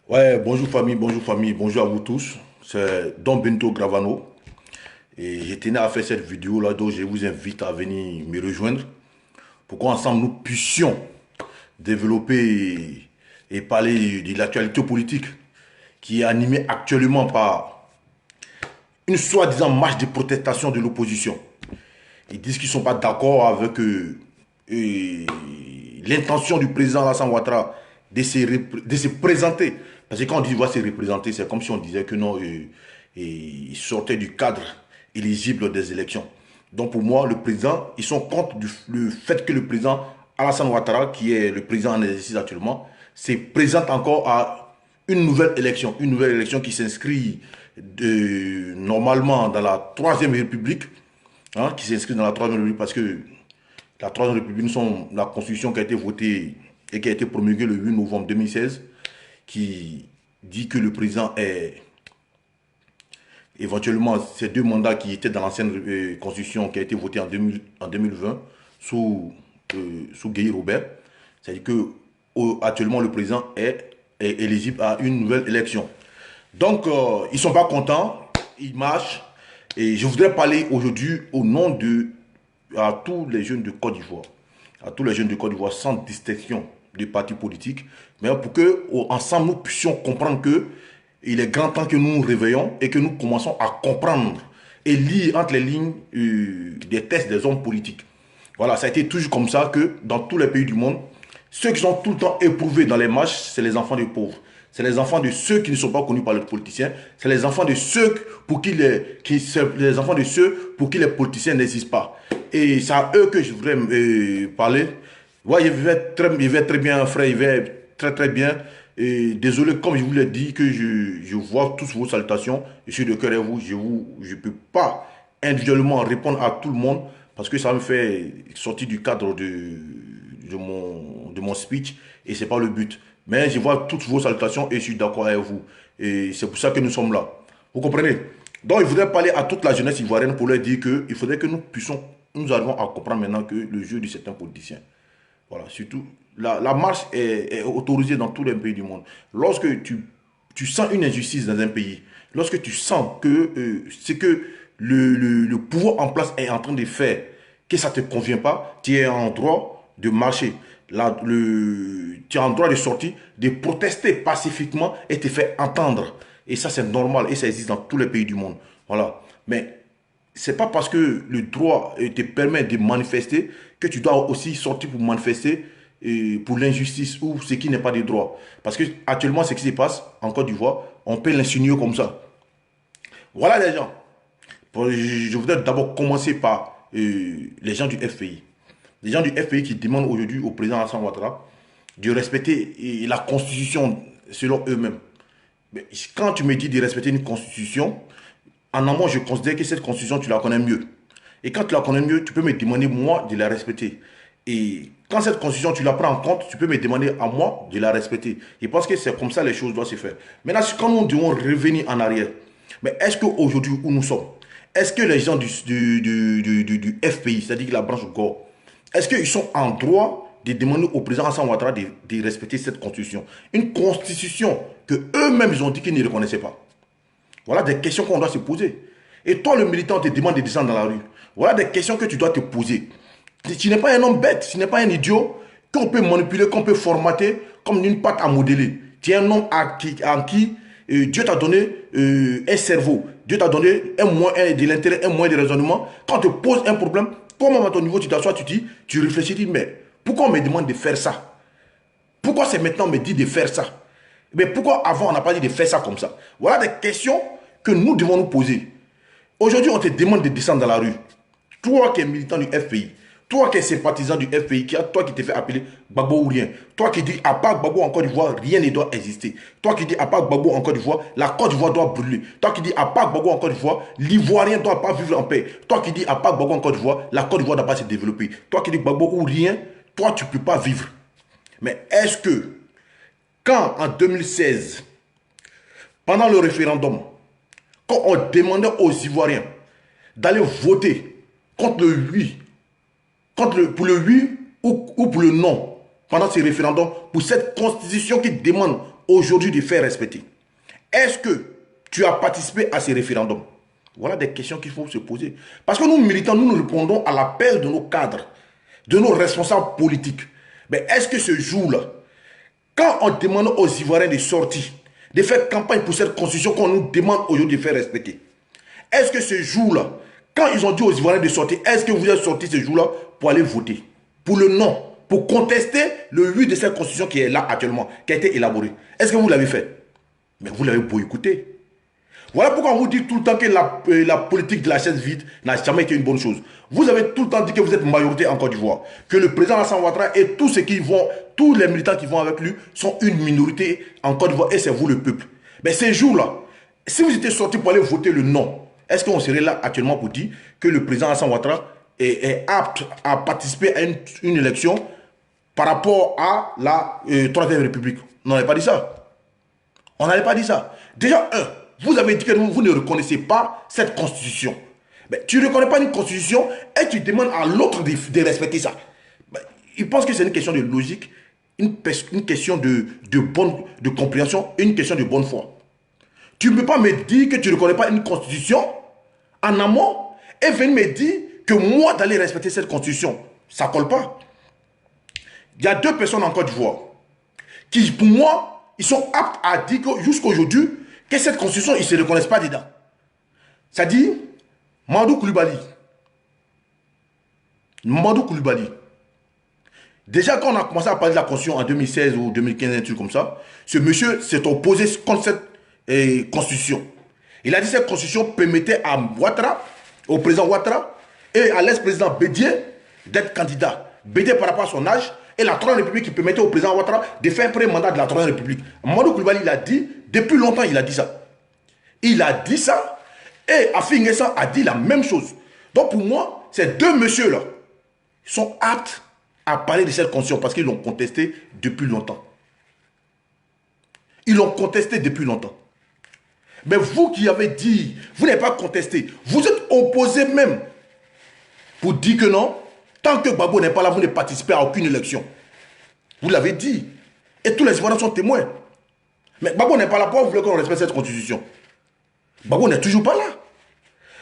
Ouais, bonjour famille, bonjour à vous tous. C'est Don Bento Gravano. Et je tenais à faire cette vidéo là, donc je vous invite à venir me rejoindre pour qu'ensemble nous puissions développer et parler de l'actualité politique qui est animée actuellement par une soi-disant marche de protestation de l'opposition. Ils disent qu'ils ne sont pas d'accord avec l'intention du président Alassane Ouattara de se présenter. Parce que quand on dit va se représenter, c'est comme si on disait que non, il sortait du cadre éligible des élections. Donc pour moi, le président, ils sont contre le fait que le président Alassane Ouattara, qui est le président en exercice actuellement, se présente encore à une nouvelle élection qui s'inscrit normalement dans la Troisième République, hein, qui s'inscrit dans la Troisième République parce que la Troisième République, nous sommes la Constitution qui a été votée et qui a été promulguée le 8 novembre 2016, qui dit que le président est éventuellement ces deux mandats qui étaient dans l'ancienne Constitution qui a été votée en 2020 sous Guy Robert. C'est-à-dire que actuellement le président est éligible à une nouvelle élection. Donc, ils ne sont pas contents, ils marchent. Et je voudrais parler aujourd'hui au nom de à tous les jeunes de Côte d'Ivoire, à tous les jeunes de Côte d'Ivoire sans distinction de partis politiques, mais pour que ensemble nous puissions comprendre que il est grand temps que nous nous réveillons et que nous commençons à comprendre et lire entre les lignes des textes des hommes politiques. Voilà, ça a été toujours comme ça que dans tous les pays du monde, ceux qui sont tout le temps éprouvés dans les marches, c'est les enfants des pauvres. C'est les enfants de ceux qui ne sont pas connus par les politiciens. C'est les enfants de ceux pour qui les enfants de ceux pour qui les politiciens n'existent pas. Et c'est à eux que je voudrais parler. Ouais, il va très bien, frère, il va très très bien. Et désolé, comme je vous l'ai dit, que je vois tous vos salutations. Je suis de cœur à vous. Je peux pas individuellement répondre à tout le monde parce que ça me fait sortir du cadre de mon speech et c'est pas le but. Mais je vois toutes vos salutations et je suis d'accord avec vous. Et c'est pour ça que nous sommes là. Vous comprenez? Donc, il faudrait parler à toute la jeunesse ivoirienne pour leur dire qu'il faudrait que nous arrivons à comprendre maintenant que le jeu de certains politiciens. Voilà, surtout, la marche est autorisée dans tous les pays du monde. Lorsque tu sens une injustice dans un pays, lorsque tu sens que c'est que le pouvoir en place est en train de faire, que ça ne te convient pas, tu es en droit de marcher. Tu es en droit de sortir, de protester pacifiquement et te faire entendre. Et ça, c'est normal et ça existe dans tous les pays du monde. Voilà. Mais c'est pas parce que le droit te permet de manifester que tu dois aussi sortir pour manifester pour l'injustice ou ce qui n'est pas des droits. Parce que actuellement, ce qui se passe en Côte d'Ivoire, on peut l'insinuer comme ça. Voilà les gens. Je voudrais d'abord commencer par les gens du FPI. Les gens du FPI qui demandent aujourd'hui au président Hassan Ouattara de respecter la constitution selon eux-mêmes. Mais quand tu me dis de respecter une constitution, en amont, je considère que cette constitution, tu la connais mieux. Et quand tu la connais mieux, tu peux me demander, moi, de la respecter. Et quand cette constitution, tu la prends en compte, tu peux me demander à moi de la respecter. Et parce que c'est comme ça les choses doivent se faire. Maintenant, quand nous devons revenir en arrière, mais est-ce qu'aujourd'hui, où nous sommes, est-ce que les gens du FPI, c'est-à-dire la branche GOR, est-ce qu'ils sont en droit de demander au président Hassan Ouattara de respecter cette constitution? Une constitution que eux-mêmes, ils ont dit qu'ils ne reconnaissaient pas. Voilà des questions qu'on doit se poser. Et toi, le militant, te demande de descendre dans la rue. Voilà des questions que tu dois te poser. Tu n'es pas un homme bête, tu n'es pas un idiot qu'on peut manipuler, qu'on peut formater comme une pâte à modeler. Tu es un homme en qui Dieu t'a donné un cerveau. Dieu t'a donné un moyen de l'intérêt, un moyen de raisonnement. Quand on te pose un problème, toi-même à ton niveau, tu t'assois, tu réfléchis, tu dis, mais pourquoi on me demande de faire ça? Pourquoi c'est maintenant on me dit de faire ça? Mais pourquoi avant on n'a pas dit de faire ça comme ça? Voilà des questions que nous devons nous poser. Aujourd'hui, on te demande de descendre dans la rue. Toi qui es militant du FPI, toi qui es sympathisant du FPI, toi qui te fais appeler Gbagbo ou rien, toi qui dis à part Gbagbo en Côte d'Ivoire, rien ne doit exister. Toi qui dis à part Gbagbo en Côte d'Ivoire, la Côte d'Ivoire doit brûler. Toi qui dis à part Gbagbo en Côte d'Ivoire, l'Ivoirien ne doit pas vivre en paix. Toi qui dis à part Gbagbo en Côte d'Ivoire, la Côte d'Ivoire ne doit pas se développer. Toi qui dis Gbagbo ou rien, toi tu ne peux pas vivre. Mais est-ce que quand en 2016, pendant le référendum, quand on demandait aux Ivoiriens d'aller voter contre le oui, pour le oui ou pour le non, pendant ce référendum pour cette constitution qui demande aujourd'hui de faire respecter? Est-ce que tu as participé à ce référendum? Voilà des questions qu'il faut se poser. Parce que nous, militants, nous répondons à l'appel de nos cadres, de nos responsables politiques. Mais est-ce que ce jour-là, quand on demande aux Ivoiriens de sortir, de faire campagne pour cette constitution qu'on nous demande aujourd'hui de faire respecter, est-ce que ce jour-là, quand ils ont dit aux Ivoiriens de sortir, est-ce que vous êtes sortis ce jour-là pour aller voter pour le non, pour contester le oui de cette constitution qui est là actuellement, qui a été élaborée? Est-ce que vous l'avez fait? Mais vous l'avez boycotté. Voilà pourquoi on vous dit tout le temps que la politique de la chaise vide n'a jamais été une bonne chose. Vous avez tout le temps dit que vous êtes majorité en Côte d'Ivoire, que le président Alassane Ouattara et tous les militants qui vont avec lui sont une minorité en Côte d'Ivoire et c'est vous le peuple. Mais ces jours-là, si vous étiez sortis pour aller voter le non, est-ce qu'on serait là actuellement pour dire que le président Alassane Ouattara est apte à participer à une élection par rapport à la Troisième République? On n'avait pas dit ça. On n'avait pas dit ça. Déjà, vous avez dit que vous ne reconnaissez pas cette constitution. Mais tu ne reconnais pas une constitution et tu demandes à l'autre de respecter ça. Mais il pense que c'est une question de logique, une question de compréhension, une question de bonne foi. Tu ne peux pas me dire que tu ne reconnais pas une constitution en amont et venir me dire que moi d'aller respecter cette constitution. Ça ne colle pas. Il y a deux personnes en Côte d'Ivoire qui, pour moi, ils sont aptes à dire jusqu'à aujourd'hui que cette constitution, ils ne se reconnaissent pas dedans. C'est-à-dire, Mamadou Koulibaly. Mamadou Koulibaly. Déjà, quand on a commencé à parler de la constitution en 2016 ou 2015, un truc comme ça, ce monsieur s'est opposé contre cette constitution. Il a dit que cette constitution permettait à Ouattara, au président Ouattara, et à l'ex-président Bédié d'être candidat. Bédié par rapport à son âge, et la Troisième République qui permettait au président Ouattara de faire un premier mandat de la Troisième République. Mamadou Koulibaly, il a dit, depuis longtemps, il a dit ça. Il a dit ça, et Afi N'Guessan a dit la même chose. Donc pour moi, ces deux messieurs-là sont aptes à parler de cette constitution parce qu'ils l'ont contesté depuis longtemps. Ils l'ont contesté depuis longtemps. Mais vous qui avez dit, vous n'avez pas contesté, vous êtes opposé même pour dire que non, tant que Gbagbo n'est pas là, vous ne participez à aucune élection. Vous l'avez dit. Et tous les Ivoiriens sont témoins. Mais Gbagbo n'est pas là, pourquoi vous voulez qu'on respecte cette constitution? Gbagbo n'est toujours pas là.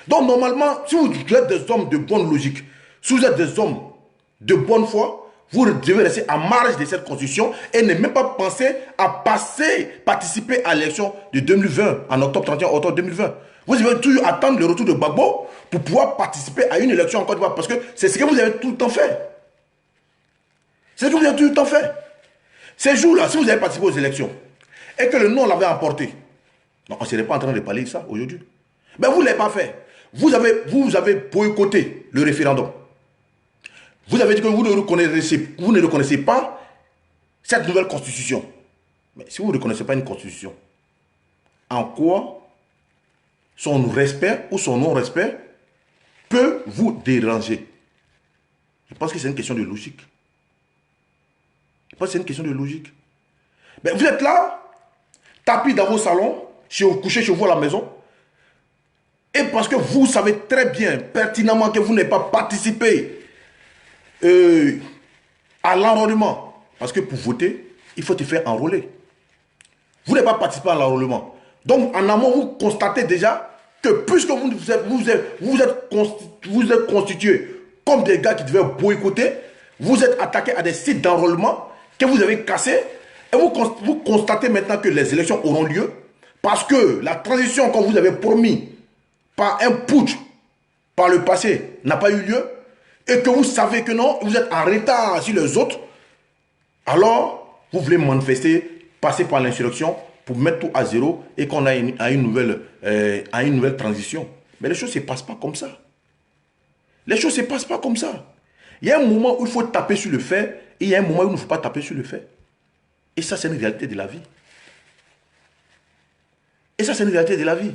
Donc normalement, si vous êtes des hommes de bonne logique, si vous êtes des hommes de bonne foi, vous devez rester à marge de cette constitution et ne même pas penser à participer à l'élection de 2020, en octobre 31 octobre 2020. Vous devez toujours attendre le retour de Gbagbo pour pouvoir participer à une élection en Côte d'Ivoire parce que c'est ce que vous avez tout le temps fait. C'est ce que vous avez tout le temps fait. Ces jours-là, si vous avez participé aux élections et que le non l'avait emporté, on ne serait pas en train de parler de ça aujourd'hui. Mais vous ne l'avez pas fait. Vous avez boycotté le référendum. Vous avez dit que vous ne reconnaissez pas cette nouvelle constitution. Mais si vous ne reconnaissez pas une constitution, en quoi son respect ou son non-respect peut vous déranger? Je pense que c'est une question de logique. Je pense que c'est une question de logique. Mais vous êtes là, tapis dans vos salons, couché chez vous à la maison, et parce que vous savez très bien, pertinemment, que vous n'avez pas participé à l'enrôlement. Parce que pour voter, il faut te faire enrôler. Vous n'avez pas participé à l'enrôlement. Donc, en amont, vous constatez déjà que puisque vous êtes constitués comme des gars qui devaient boycotter, vous êtes attaqués à des sites d'enrôlement que vous avez cassés, et vous constatez maintenant que les élections auront lieu, parce que la transition qu'on vous avait promis par un putsch par le passé n'a pas eu lieu, et que vous savez que non, vous êtes en retard sur les autres, alors vous voulez manifester, passer par l'insurrection pour mettre tout à zéro et qu'on a une nouvelle transition. Mais les choses ne se passent pas comme ça. Les choses ne se passent pas comme ça. Il y a un moment où il faut taper sur le fait et il y a un moment où il ne faut pas taper sur le fait. Et ça, c'est une réalité de la vie. Et ça, c'est une réalité de la vie.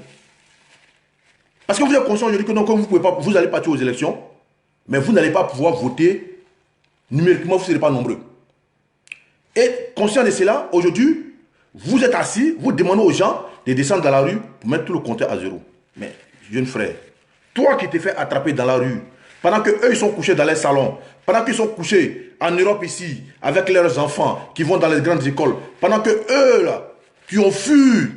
Parce que vous êtes conscient aujourd'hui que non, comme vous allez partir aux élections, mais vous n'allez pas pouvoir voter numériquement, vous ne serez pas nombreux. Et conscient de cela, aujourd'hui, vous êtes assis, vous demandez aux gens de descendre dans la rue pour mettre tout le compteur à zéro. Mais, jeune frère, toi qui t'es fait attraper dans la rue, Pendant que eux ils sont couchés dans les salons, pendant qu'ils sont couchés en Europe ici, avec leurs enfants qui vont dans les grandes écoles, pendant que eux là, qui ont fui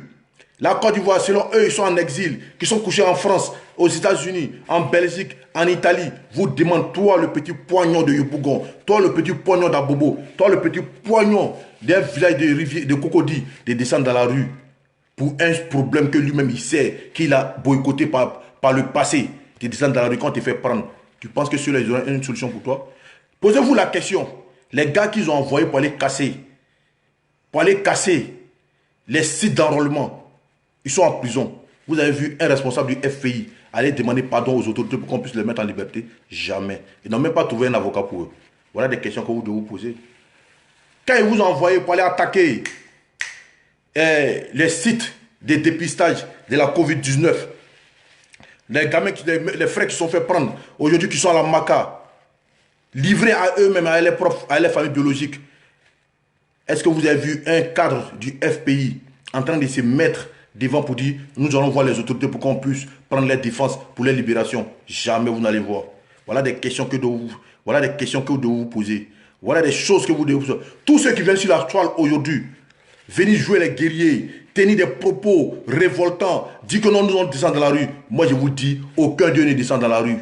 la Côte d'Ivoire, selon eux, ils sont en exil, qui sont couchés en France, aux États-Unis, en Belgique, en Italie, vous demandez, toi le petit poignon de Yopougon, toi le petit poignon d'Abobo, toi le petit poignon d'un village de rivière, de Cocody, de descendre dans la rue pour un problème que lui-même il sait qu'il a boycotté par le passé, de descendre dans la rue quand tu te fait prendre. Tu penses que ceux-là, ils auront une solution pour toi? Posez-vous la question. Les gars qu'ils ont envoyés pour aller casser les sites d'enrôlement, ils sont en prison. Vous avez vu un responsable du FPI aller demander pardon aux autorités pour qu'on puisse les mettre en liberté? Jamais. Ils n'ont même pas trouvé un avocat pour eux. Voilà des questions que vous devez vous poser. Quand ils vous ont envoyé pour aller attaquer les sites de dépistage de la Covid-19, les gamins, les frères qui sont fait prendre, aujourd'hui qui sont à la Maca, livrés à eux-mêmes, à leurs profs, à leurs familles biologiques, est-ce que vous avez vu un cadre du FPI en train de se mettre devant pour dire nous allons voir les autorités pour qu'on puisse prendre les défenses pour les libérations? Jamais vous n'allez voir. Voilà des questions que vous devez vous poser. Voilà des choses que vous devez vous poser. Tous ceux qui viennent sur la toile aujourd'hui, venir jouer les guerriers, tenir des propos révoltants, dire que non, nous allons descendre dans la rue. Moi je vous dis, aucun Dieu ne descend dans la rue.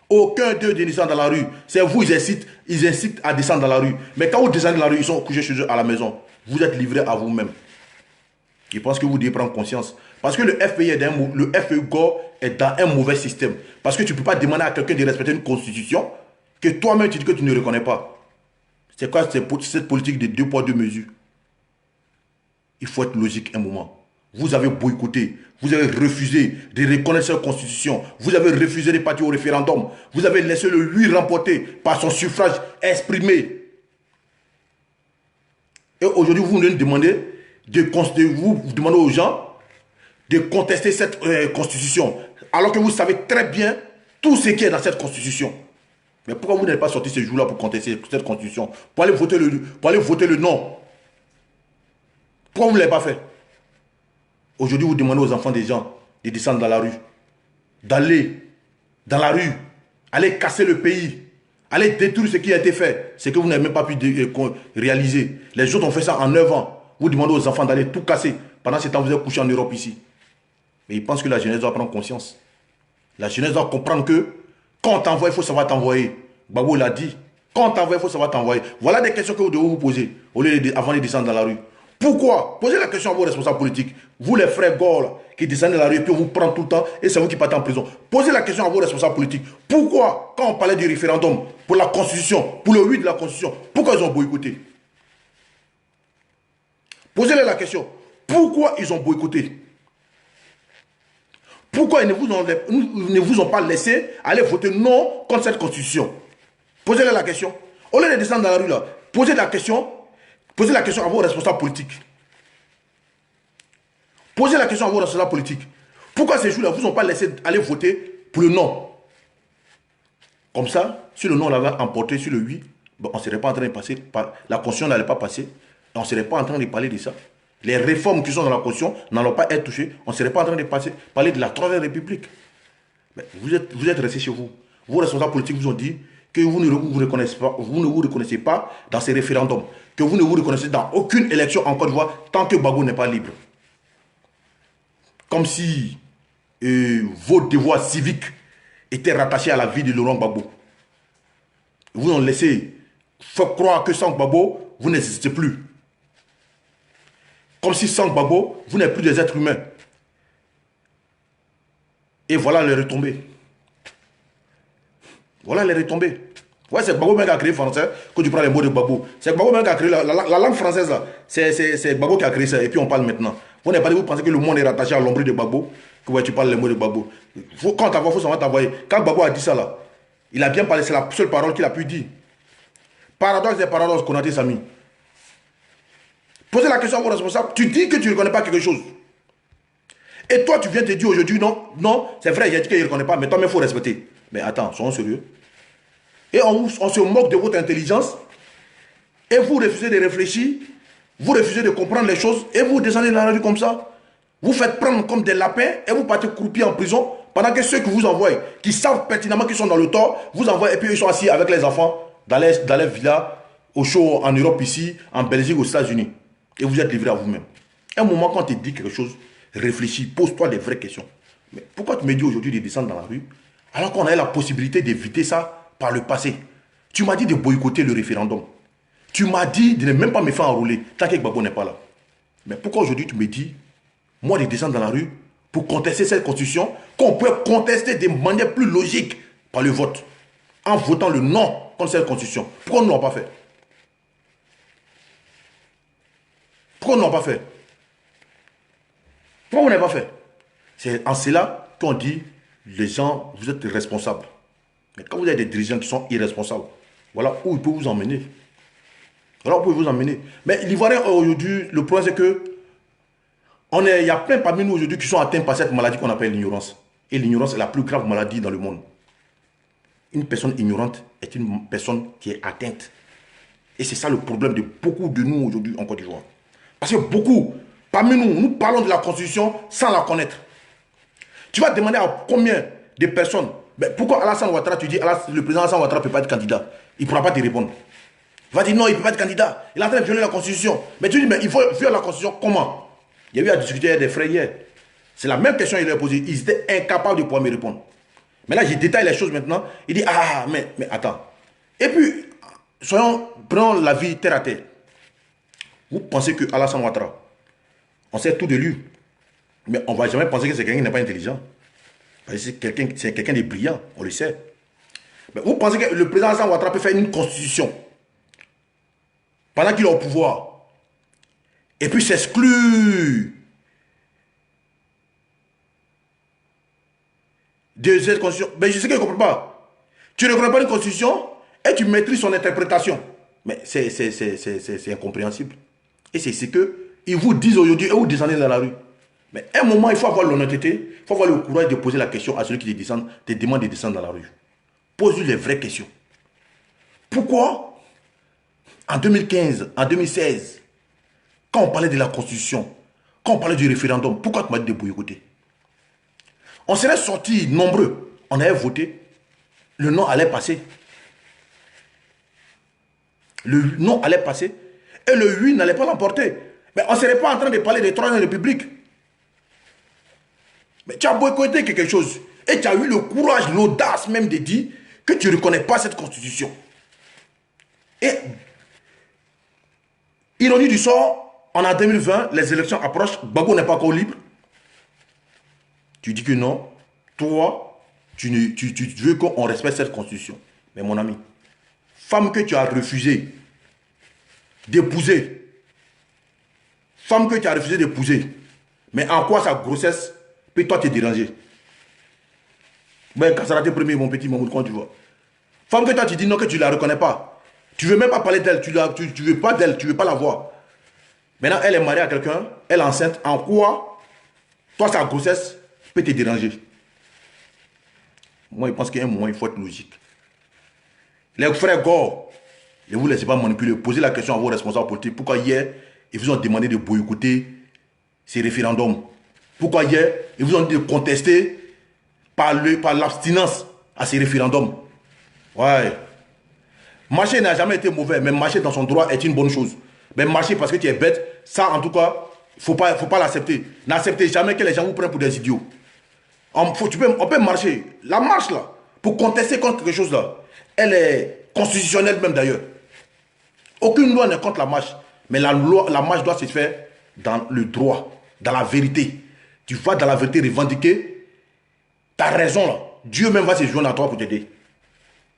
Aucun Dieu ne descend dans la rue. C'est vous, ils incitent à descendre dans la rue. Mais quand vous descendez dans la rue, ils sont couchés chez eux à la maison. Vous êtes livrés à vous-même. Je pense que vous devez prendre conscience. Parce que le FPI est dans un mauvais système. Parce que tu ne peux pas demander à quelqu'un de respecter une constitution que toi-même tu dis que tu ne reconnais pas. C'est quoi cette politique de 2 poids 2 mesures? Il faut être logique un moment. Vous avez boycotté, vous avez refusé de reconnaître cette constitution, vous avez refusé de partir au référendum, vous avez laissé le oui remporter par son suffrage exprimé. Et aujourd'hui, vous nous demandez vous demandez aux gens de contester cette constitution, alors que vous savez très bien tout ce qui est dans cette constitution. Mais pourquoi vous n'êtes pas sorti ce jour-là pour contester cette constitution, pour aller voter le non? Pourquoi vous ne l'avez pas fait? Aujourd'hui, vous demandez aux enfants des gens de descendre dans la rue, d'aller dans la rue, aller casser le pays, aller détruire ce qui a été fait, ce que vous n'avez même pas pu réaliser. Les autres ont fait ça en 9 ans. Vous demandez aux enfants d'aller tout casser. Pendant ce temps, vous êtes couché en Europe ici. Mais ils pensent que la jeunesse doit prendre conscience. La jeunesse doit comprendre que quand on t'envoie, il faut savoir t'envoyer. Babou l'a dit. Quand on t'envoie, il faut savoir t'envoyer. Voilà des questions que vous devez vous poser avant de descendre dans la rue. Pourquoi? Posez la question à vos responsables politiques. Vous les frères Gore qui descendent dans la rue et puis on vous prend tout le temps et c'est vous qui partez en prison. Posez la question à vos responsables politiques. Pourquoi, quand on parlait du référendum pour la Constitution, pour le oui de la Constitution, pourquoi ils ont boycotté? Posez-leur la question. Pourquoi ils ont boycotté? Pourquoi ils ne vous ont pas laissé aller voter non contre cette Constitution? Posez-leur la question. Au lieu de descendre dans la rue là, posez la question à vos responsables politiques. Posez la question à vos responsables politiques. Pourquoi ces jours-là, vous n'ont pas laissé aller voter pour le non? Comme ça, si le non l'avait emporté sur le oui, on ne serait pas en train de passer, la Constitution n'allait pas passer, on ne serait pas en train de parler de ça. Les réformes qui sont dans la Constitution n'allont pas être touchées, on ne serait pas en train de parler de la Troisième République. Mais vous êtes restés chez vous. Vos responsables politiques vous ont dit que vous ne vous reconnaissez pas dans ces référendums, que vous ne vous reconnaissez dans aucune élection en Côte d'Ivoire tant que Gbagbo n'est pas libre. Comme si vos devoirs civiques étaient rattachés à la vie de Laurent Gbagbo. Vous ont laissé faire croire que sans Gbagbo, vous n'existez plus. Comme si sans Gbagbo, vous n'êtes plus des êtres humains. Et voilà les retombées. Voilà les retombées. Ouais, c'est Gbagbo même qui a créé le français, que tu prends les mots de Gbagbo. C'est Gbagbo même qui a créé la langue française là. C'est Gbagbo qui a créé ça et puis on parle maintenant. Vous n'avez pas dit, vous pensez que le monde est rattaché à l'ombre de Gbagbo, que ouais, tu parles les mots de Gbagbo. Quand t'envoies, il faut savoir t'envoyer. Quand Gbagbo a dit ça là, il a bien parlé, c'est la seule parole qu'il a pu dire. Paradoxe des paradoxes qu'on a dit, Samy. Posez la question à vos responsables. Tu dis que tu ne reconnais pas quelque chose. Et toi, tu viens te dire aujourd'hui, non, c'est vrai, il a dit qu'il ne reconnaît pas, mais toi, il faut respecter. Mais attends, soyons sérieux. Et on se moque de votre intelligence. Et vous refusez de réfléchir. Vous refusez de comprendre les choses. Et vous descendez dans la rue comme ça. Vous faites prendre comme des lapins. Et vous partez croupir en prison. Pendant que ceux qui vous envoient, qui savent pertinemment qu'ils sont dans le tort, vous envoient et puis ils sont assis avec les enfants dans les villas, au show en Europe ici, en Belgique, aux États-Unis. Et vous êtes livré à vous-même. Un moment, quand on te dit quelque chose, réfléchis, pose-toi des vraies questions. Mais pourquoi tu me dis aujourd'hui de descendre dans la rue, alors qu'on a eu la possibilité d'éviter ça par le passé? Tu m'as dit de boycotter le référendum. Tu m'as dit de ne même pas me faire enrôler tant que Gbagbo n'est pas là. Mais pourquoi aujourd'hui tu me dis, moi, de descendre dans la rue pour contester cette constitution, qu'on peut contester de manière plus logique par le vote, en votant le non contre cette constitution? Pourquoi nous ne l'avons pas fait? Pourquoi nous ne l'avons pas fait? Pourquoi vous n'avez pas fait? C'est en cela qu'on dit, les gens, vous êtes responsables. Mais quand vous avez des dirigeants qui sont irresponsables, voilà où ils peuvent vous emmener. Voilà où ils peuvent vous emmener. Mais l'Ivoirien aujourd'hui, le problème c'est que il y a plein parmi nous aujourd'hui qui sont atteints par cette maladie qu'on appelle l'ignorance. Et l'ignorance est la plus grave maladie dans le monde. Une personne ignorante est une personne qui est atteinte. Et c'est ça le problème de beaucoup de nous aujourd'hui en Côte d'Ivoire. Parce que beaucoup, parmi nous, nous parlons de la Constitution sans la connaître. Tu vas demander à combien de personnes, ben pourquoi Alassane Ouattara, tu dis le président Alassane Ouattara ne peut pas être candidat? Il ne pourra pas te répondre. Il va dire non, il ne peut pas être candidat. Il est en train de violer la Constitution. Mais tu dis, mais il faut violer la Constitution comment? Il y a eu à discuter avec des frères hier. C'est la même question qu'il leur a posée. Ils étaient incapables de pouvoir me répondre. Mais là, je détaille les choses maintenant. Il dit, ah, mais attends. Et puis, prenons la vie terre à terre. Vous pensez que Alassane Ouattara, on sait tout de lui. Mais on ne va jamais penser que c'est quelqu'un qui n'est pas intelligent. C'est quelqu'un de brillant, on le sait. Mais vous pensez que le président Alassane Ouattara peut faire une constitution pendant qu'il est au pouvoir et puis s'exclut de cette constitution? Mais je sais qu'il ne comprend pas. Tu ne connais pas une constitution et tu maîtrises son interprétation. Mais c'est incompréhensible. Et c'est ce qu'ils vous disent aujourd'hui et vous descendez dans la rue. Mais à un moment, il faut avoir l'honnêteté, il faut avoir le courage de poser la question à celui qui te demande de descendre dans la rue. Pose-lui les vraies questions. Pourquoi, en 2015, en 2016, quand on parlait de la Constitution, quand on parlait du référendum, pourquoi tu m'as dit de boycotter? On serait sortis nombreux, on avait voté, le non allait passer. Le non allait passer et le oui n'allait pas l'emporter. Mais on ne serait pas en train de parler de Troisième République. Mais tu as boycotté quelque chose et tu as eu le courage, l'audace même de dire que tu ne reconnais pas cette constitution. Et, ironie du sort, en 2020, les élections approchent, Gbagbo n'est pas encore libre. Tu dis que non, toi, tu veux qu'on respecte cette constitution. Mais mon ami, femme que tu as refusé d'épouser, mais en quoi sa grossesse peut toi te déranger? Ben, quand ça a été premier, mon petit Mamoud, quand tu vois. Femme que toi tu dis non, que tu ne la reconnais pas. Tu ne veux même pas parler d'elle, tu ne veux pas d'elle, tu ne veux pas la voir. Maintenant, elle est mariée à quelqu'un, elle est enceinte. En quoi, toi, sa grossesse peut te déranger? Moi, je pense qu'à un moment, il faut être logique. Les frères Gore, ne vous laissez pas manipuler. Posez la question à vos responsables politiques. Pourquoi hier, ils vous ont demandé de boycotter ces référendums? Pourquoi hier, ils vous ont dit de contester par l'abstinence à ces référendums? Ouais. Marcher n'a jamais été mauvais, mais marcher dans son droit est une bonne chose. Mais marcher parce que tu es bête, ça en tout cas, il ne faut pas l'accepter. N'acceptez jamais que les gens vous prennent pour des idiots. On peut marcher. La marche là, pour contester contre quelque chose là, elle est constitutionnelle même d'ailleurs. Aucune loi n'est contre la marche. Mais la marche doit se faire dans le droit, dans la vérité. Tu vas dans la vérité revendiquer. Tu as raison là. Dieu même va se joindre à toi pour t'aider.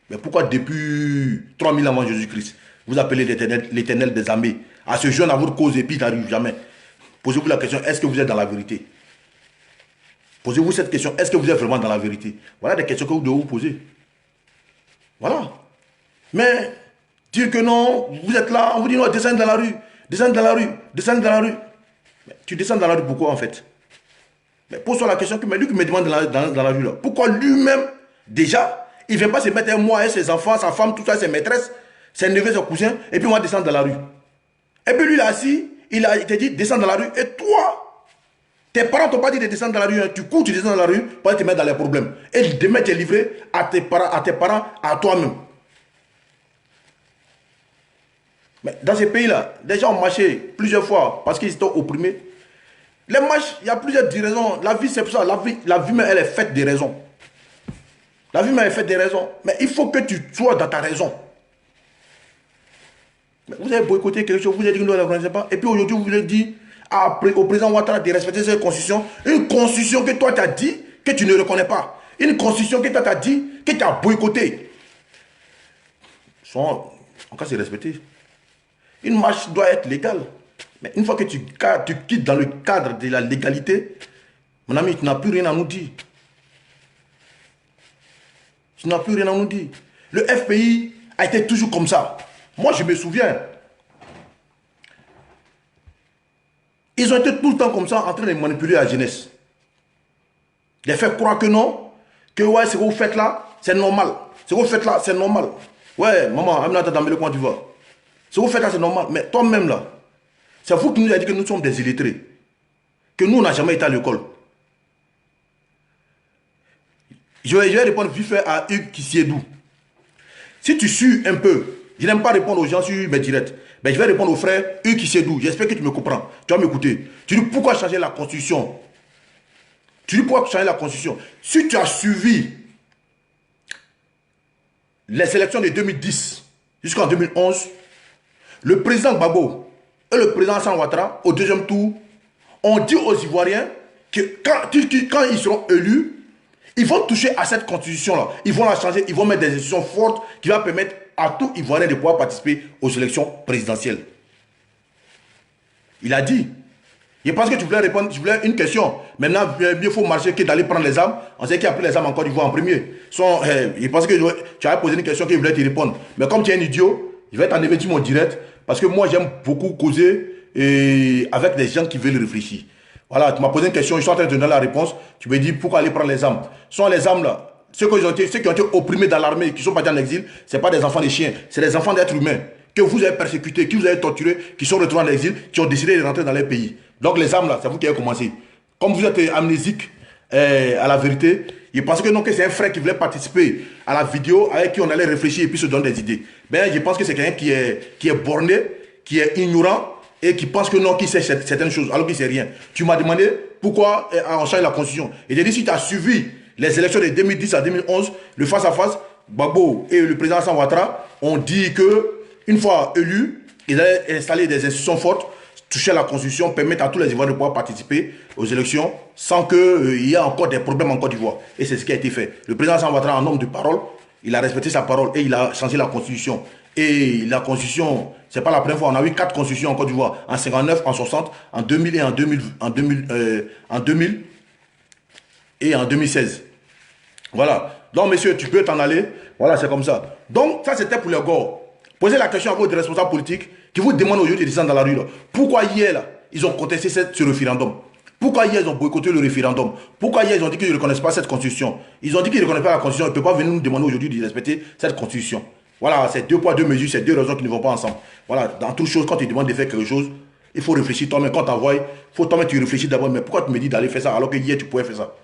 Mais pourquoi depuis 3000 ans avant Jésus-Christ, vous appelez l'Éternel des armées à se joindre à votre cause et puis il n'arrive jamais? Posez-vous la question, est-ce que vous êtes dans la vérité? Posez-vous cette question, est-ce que vous êtes vraiment dans la vérité? Voilà des questions que vous devez vous poser. Voilà. Mais dire que non, vous êtes là, on vous dit non, descendez dans la rue, descendez dans la rue, descendez dans la rue. Mais tu descends dans la rue pourquoi en fait? Mais pose-toi la question que lui qui me demande dans la rue là. Pourquoi lui-même, déjà, il ne vient pas se mettre moi et ses enfants, sa femme, tout ça, ses maîtresses, ses neveux, ses cousins, et puis on va descendre dans la rue. Et puis lui là assis, il t'a dit descends dans la rue, et toi, Tes parents t'ont pas dit de descendre dans la rue. Hein. Tu cours, tu descends dans la rue pour te mettre dans les problèmes. Et demain, tu es livré à tes parents, à toi-même. Mais dans ces pays-là, les gens ont marché plusieurs fois parce qu'ils étaient opprimés. Les marches, il y a plusieurs raisons. La vie, c'est pour ça. La vie même, elle est faite des raisons. La vie même est faite des raisons. Mais il faut que tu sois dans ta raison. Mais vous avez boycotté quelque chose, vous avez dit que nous ne la connaissons pas. Et puis aujourd'hui, vous avez dit au président Ouattara de respecter cette constitution. Une constitution que toi, tu as dit que tu ne reconnais pas. Une constitution que toi, tu as dit que tu as boycotté. En cas, c'est respecté. Une marche doit être légale. Mais une fois que tu quittes dans le cadre de la légalité, mon ami, tu n'as plus rien à nous dire. Tu n'as plus rien à nous dire. Le FPI a été toujours comme ça. Moi, je me souviens. Ils ont été tout le temps comme ça, en train de manipuler la jeunesse. De faire croire que non, que ouais, ce que vous faites là, c'est normal. Ce que vous faites là, c'est normal. Ouais, maman, Aminata Dambélé, comment tu vas? Ce que vous faites là, c'est normal. Mais toi-même là, c'est vous qui nous avez dit que nous sommes des illettrés. Que nous, on n'a jamais été à l'école. Je vais répondre vite fait à Hugues Kissiedou. Si tu suis un peu, je n'aime pas répondre aux gens sur mes directs, mais je vais répondre au frère Hugues Kissiedou. J'espère que tu me comprends. Tu vas m'écouter. Tu dis pourquoi changer la constitution? Tu dis pourquoi changer la constitution? Si tu as suivi les élections de 2010 jusqu'en 2011, le président Gbagbo et le président Alassane Ouattara, au deuxième tour, ont dit aux Ivoiriens que quand ils seront élus, ils vont toucher à cette constitution-là. Ils vont la changer, ils vont mettre des institutions fortes qui vont permettre à tout Ivoirien de pouvoir participer aux élections présidentielles. Il a dit. Je pense que tu voulais répondre, tu voulais une question. Maintenant, il faut marcher que d'aller prendre les armes. On sait qui a pris les armes en Côte d'Ivoire en premier. Je pense que tu avais posé une question qu'il voulait te répondre. Mais comme tu es un idiot, je vais t'enlever mon direct. Parce que moi, j'aime beaucoup causer avec des gens qui veulent réfléchir. Voilà, tu m'as posé une question, je suis en train de donner la réponse. Tu me dis pourquoi aller prendre les armes. Ce sont les armes là. Ceux qui ont été opprimés dans l'armée, qui sont partis en exil, ce n'est pas des enfants de chiens, c'est des enfants d'êtres humains que vous avez persécutés, qui vous avez torturés, qui sont retrouvés en exil, qui ont décidé de rentrer dans leur pays. Donc les armes là, c'est vous qui avez commencé. Comme vous êtes amnésique à la vérité, je pense que non, que c'est un frère qui voulait participer à la vidéo avec qui on allait réfléchir et puis se donner des idées. Ben, je pense que c'est quelqu'un qui est borné, qui est ignorant et qui pense que non, qui sait certaines choses, alors qu'il ne sait rien. Tu m'as demandé pourquoi on change la constitution. Et j'ai dit, si tu as suivi les élections de 2010 à 2011, le face-à-face, Gbagbo et le président Alassane Ouattara ont dit que une fois élus, ils allaient installer des institutions fortes, toucher à la constitution, permettre à tous les Ivoiriens de pouvoir participer aux élections sans qu'il y ait encore des problèmes en Côte d'Ivoire. Et c'est ce qui a été fait. Le président Alassane Ouattara, en homme de parole, il a respecté sa parole et il a changé la constitution. Et la constitution, c'est pas la première fois, on a eu 4 constitutions en Côte d'Ivoire, en 59, en 60, en 2000 et en 2000 et en 2016. Voilà. Donc, messieurs, tu peux t'en aller. Voilà, c'est comme ça. Donc, ça, c'était pour les gars. Posez la question à vos responsables politiques qui vous demandent aujourd'hui de descendre dans la rue. Là. Pourquoi hier, là, ils ont contesté ce référendum? Pourquoi hier, ils ont boycotté le référendum? Pourquoi hier, ils ont dit qu'ils ne reconnaissent pas cette constitution? Ils ont dit qu'ils ne reconnaissent pas la constitution. Ils ne peuvent pas venir nous demander aujourd'hui de respecter cette constitution. Voilà, c'est 2 poids, 2 mesures, c'est 2 raisons qui ne vont pas ensemble. Voilà, dans toute chose, quand tu demandes de faire quelque chose, il faut réfléchir toi-même. Quand tu envoies, il faut toi-même tu réfléchis d'abord. Mais pourquoi tu me dis d'aller faire ça alors que hier, tu pouvais faire ça?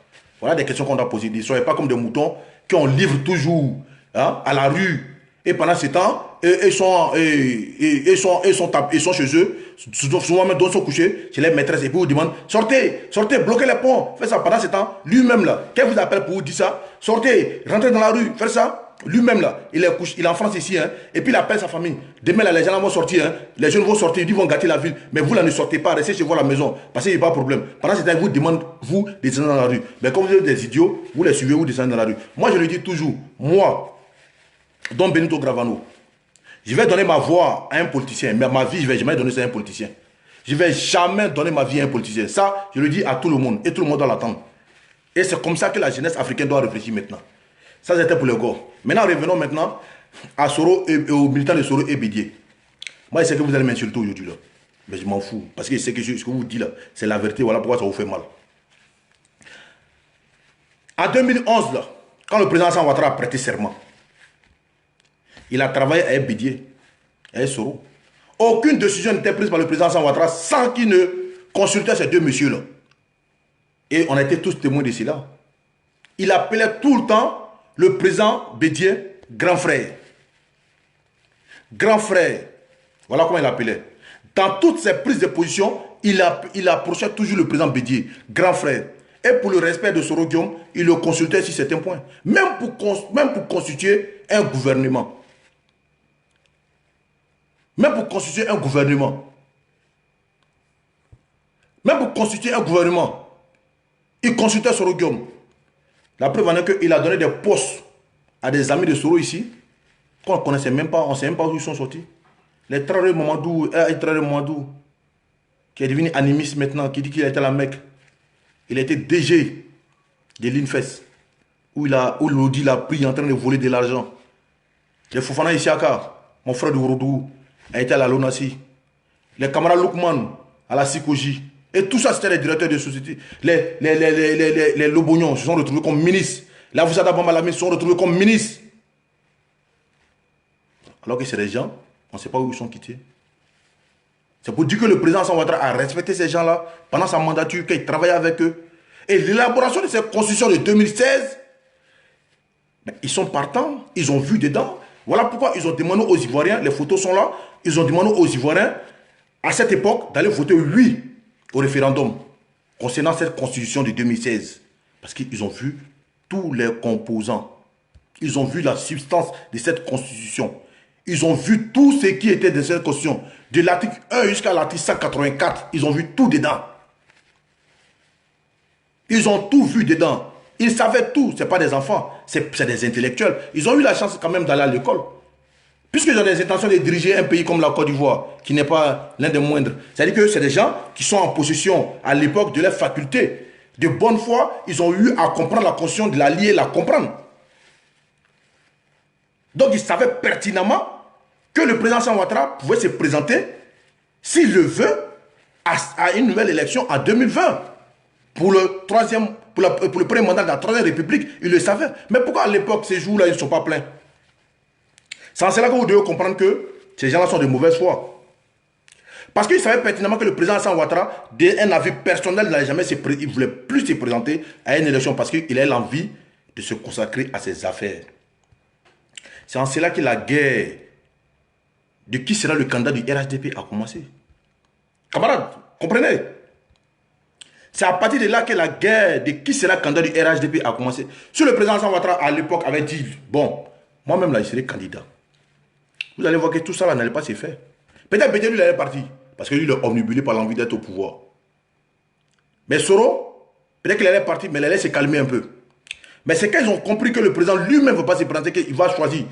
Voilà des questions qu'on doit poser. Ne soyez pas comme des moutons qu'on livre toujours hein, à la rue. Et pendant ce temps, ils sont chez eux, souvent même dans son coucher, chez les maîtresses, et puis vous demandent, sortez, sortez, bloquez les ponts, faites ça. Pendant ce temps, lui-même là, qu'est-ce vous appelle pour vous dire ça? Sortez, rentrez dans la rue, faites ça. Lui-même là, il est en France ici, hein, et puis il appelle sa famille. Demain là, les gens là vont sortir, hein, les jeunes vont sortir, ils vont gâter la ville. Mais vous là, ne sortez pas, restez chez vous à la maison, parce qu'il n'y a pas de problème. Pendant ce temps, ils vous demandent, vous, de descendre dans la rue. Mais comme vous êtes des idiots, vous les suivez, vous descendez dans la rue. Moi, je le dis toujours, moi, Don Benito Gravano, je vais donner ma voix à un politicien, mais ma vie, je ne vais jamais donner ça à un politicien. Je ne vais jamais donner ma vie à un politicien. Ça, je le dis à tout le monde, et tout le monde doit l'attendre. Et c'est comme ça que la jeunesse africaine doit réfléchir maintenant. Ça, c'était pour les gars. Maintenant, revenons maintenant à Soro et aux militants de Soro et Bédié. Moi, je sais que vous allez m'insulter aujourd'hui, là. Mais je m'en fous. Parce que je sais que ce que vous dites là, c'est la vérité. Voilà pourquoi ça vous fait mal. En 2011, là, quand le président Alassane Ouattara a prêté serment, il a travaillé avec Bédié, avec Soro. Aucune décision n'était prise par le président Alassane Ouattara sans qu'il ne consultait ces 2 messieurs-là. Et on a été tous témoins de cela. Il appelait tout le temps le président Bédié grand frère. Grand frère. Voilà comment il l'appelait. Dans toutes ses prises de position, il approchait toujours le président Bédié, grand frère. Et pour le respect de Soro Guillaume, il le consultait sur certains points. Même pour constituer un gouvernement. Même pour constituer un gouvernement. Même pour constituer un gouvernement. Il consultait Soro Guillaume. La preuve en est qu'il a donné des postes à des amis de Soro ici, qu'on ne connaissait même pas, on ne sait même pas où ils sont sortis. Les Traoré Mamadou, qui est devenu animiste maintenant, qui dit qu'il était à la Mecque. Il était DG de l'INFES, où l'Audi l'a pris en train de voler de l'argent. Les Fofana Isiaka, mon frère de Ouroudou, a été à la Lonasi. Les camarades Loukman, à la Sikoji. Et tout ça, c'était les directeurs de société. Les Lobognons se sont retrouvés comme ministres. La Voussada Bambalami se sont retrouvés comme ministres. Alors que c'est des gens, on ne sait pas où ils sont quittés. C'est pour dire que le président Alassane Ouattara a respecté ces gens-là pendant sa mandature, qu'il travaillait avec eux. Et l'élaboration de cette constitution de 2016, ils sont partants, ils ont vu dedans. Voilà pourquoi ils ont demandé aux Ivoiriens, les photos sont là, ils ont demandé aux Ivoiriens, à cette époque, d'aller voter oui au référendum concernant cette constitution de 2016. Parce qu'ils ont vu tous les composants. Ils ont vu la substance de cette constitution. Ils ont vu tout ce qui était dans cette constitution. De l'article 1 jusqu'à l'article 184, ils ont vu tout dedans. Ils ont tout vu dedans. Ils savaient tout. Ce n'est pas des enfants, c'est des intellectuels. Ils ont eu la chance quand même d'aller à l'école. Puisqu'ils ont des intentions de diriger un pays comme la Côte d'Ivoire, qui n'est pas l'un des moindres. C'est-à-dire que c'est des gens qui sont en possession à l'époque de leur faculté. De bonne foi, ils ont eu à comprendre la constitution, de la lier, la comprendre. Donc ils savaient pertinemment que le président Alassane Ouattara pouvait se présenter, s'il le veut, à une nouvelle élection en 2020. Pour le premier mandat de la Troisième République, il le savait. Mais pourquoi à l'époque, ces jours-là, ils ne sont pas pleins? C'est en cela que vous devez comprendre que ces gens-là sont de mauvaise foi. Parce qu'ils savaient pertinemment que le président Alassane Ouattara, d'un avis personnel, il ne voulait plus se présenter à une élection parce qu'il a l'envie de se consacrer à ses affaires. C'est en cela que la guerre de qui sera le candidat du RHDP a commencé. Camarades, comprenez? C'est à partir de là que la guerre de qui sera le candidat du RHDP a commencé. Si le président Alassane Ouattara à l'époque avait dit, bon, moi-même là, je serai candidat. Vous allez voir que tout ça là n'allait pas se faire. Peut-être lui, il est parti. Parce que lui, il est omnibulé par l'envie d'être au pouvoir. Mais Soro, peut-être qu'il allait partir, mais il allait se calmer un peu. Mais c'est quand ils ont compris que le président lui-même ne veut pas se présenter, qu'il va choisir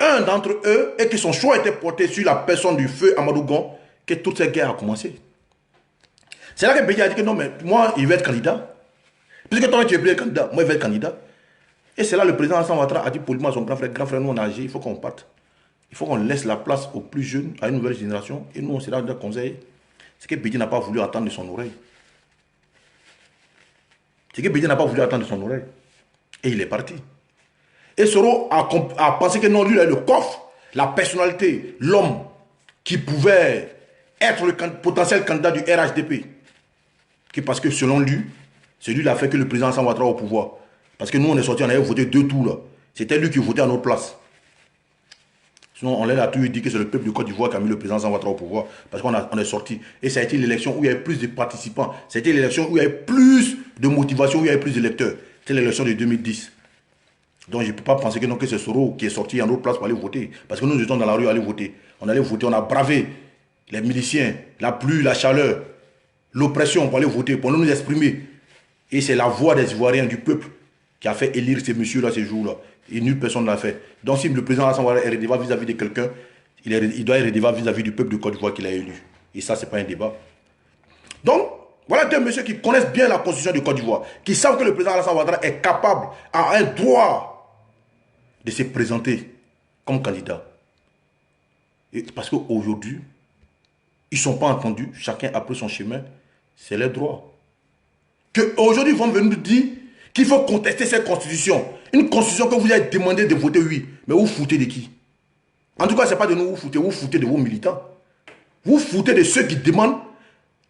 un d'entre eux et que son choix était porté sur la personne du feu Amadou Gon, que toute cette guerre a commencé. C'est là que Bédié a dit que non, mais moi, il veut être candidat. Puisque toi, tu es plus candidat, moi, il veut être candidat. Et c'est là le président Alassane Ouattara a dit poliment à son grand frère, nous on a agi, il faut qu'on parte. Il faut qu'on laisse la place aux plus jeunes, à une nouvelle génération, et nous, on sera dans le conseil. C'est que Bédié n'a pas voulu attendre de son oreille. C'est que Bédié n'a pas voulu attendre de son oreille. Et il est parti. Et Soro a pensé que non, lui, il a le coffre, la personnalité, l'homme qui pouvait être le potentiel candidat du RHDP. Parce que selon lui, c'est lui qui a fait que le président Alassane Ouattara au pouvoir. Parce que nous, on est sortis, on avait voté 2 tours là. C'était lui qui votait à notre place. Sinon, on a toujours dit que c'est le peuple de Côte d'Ivoire qui a mis le président Alassane Ouattara au pouvoir. Parce qu'on est sorti. Et ça a été l'élection où il y avait plus de participants. C'était l'élection où il y avait plus de motivation, où il y avait plus d'électeurs. C'était l'élection de 2010. Donc je ne peux pas penser que, non, que c'est Soro qui est sorti à notre place pour aller voter. Parce que nous étions dans la rue à aller voter. On allait voter, on a bravé les miliciens, la pluie, la chaleur, l'oppression pour aller voter, pour nous exprimer. Et c'est la voix des Ivoiriens, du peuple, qui a fait élire ces messieurs-là, ces jours-là. Et nulle personne ne l'a fait. Donc si le président Alassane Ouattara est redevable vis-à-vis de quelqu'un, il doit être redevable vis-à-vis du peuple de Côte d'Ivoire qu'il a élu. Et ça, ce n'est pas un débat. Donc, voilà 2 messieurs qui connaissent bien la constitution de Côte d'Ivoire, qui savent que le président Alassane Ouattara est capable, a un droit de se présenter comme candidat. Et parce qu'aujourd'hui, ils ne sont pas entendus, chacun a pris son chemin, c'est leur droit. Qu'aujourd'hui, ils vont venir nous dire qu'il faut contester cette constitution. Une constitution que vous avez demandé de voter oui. Mais vous foutez de qui? En tout cas, ce n'est pas de nous vous foutez de vos militants. Vous foutez de ceux qui demandent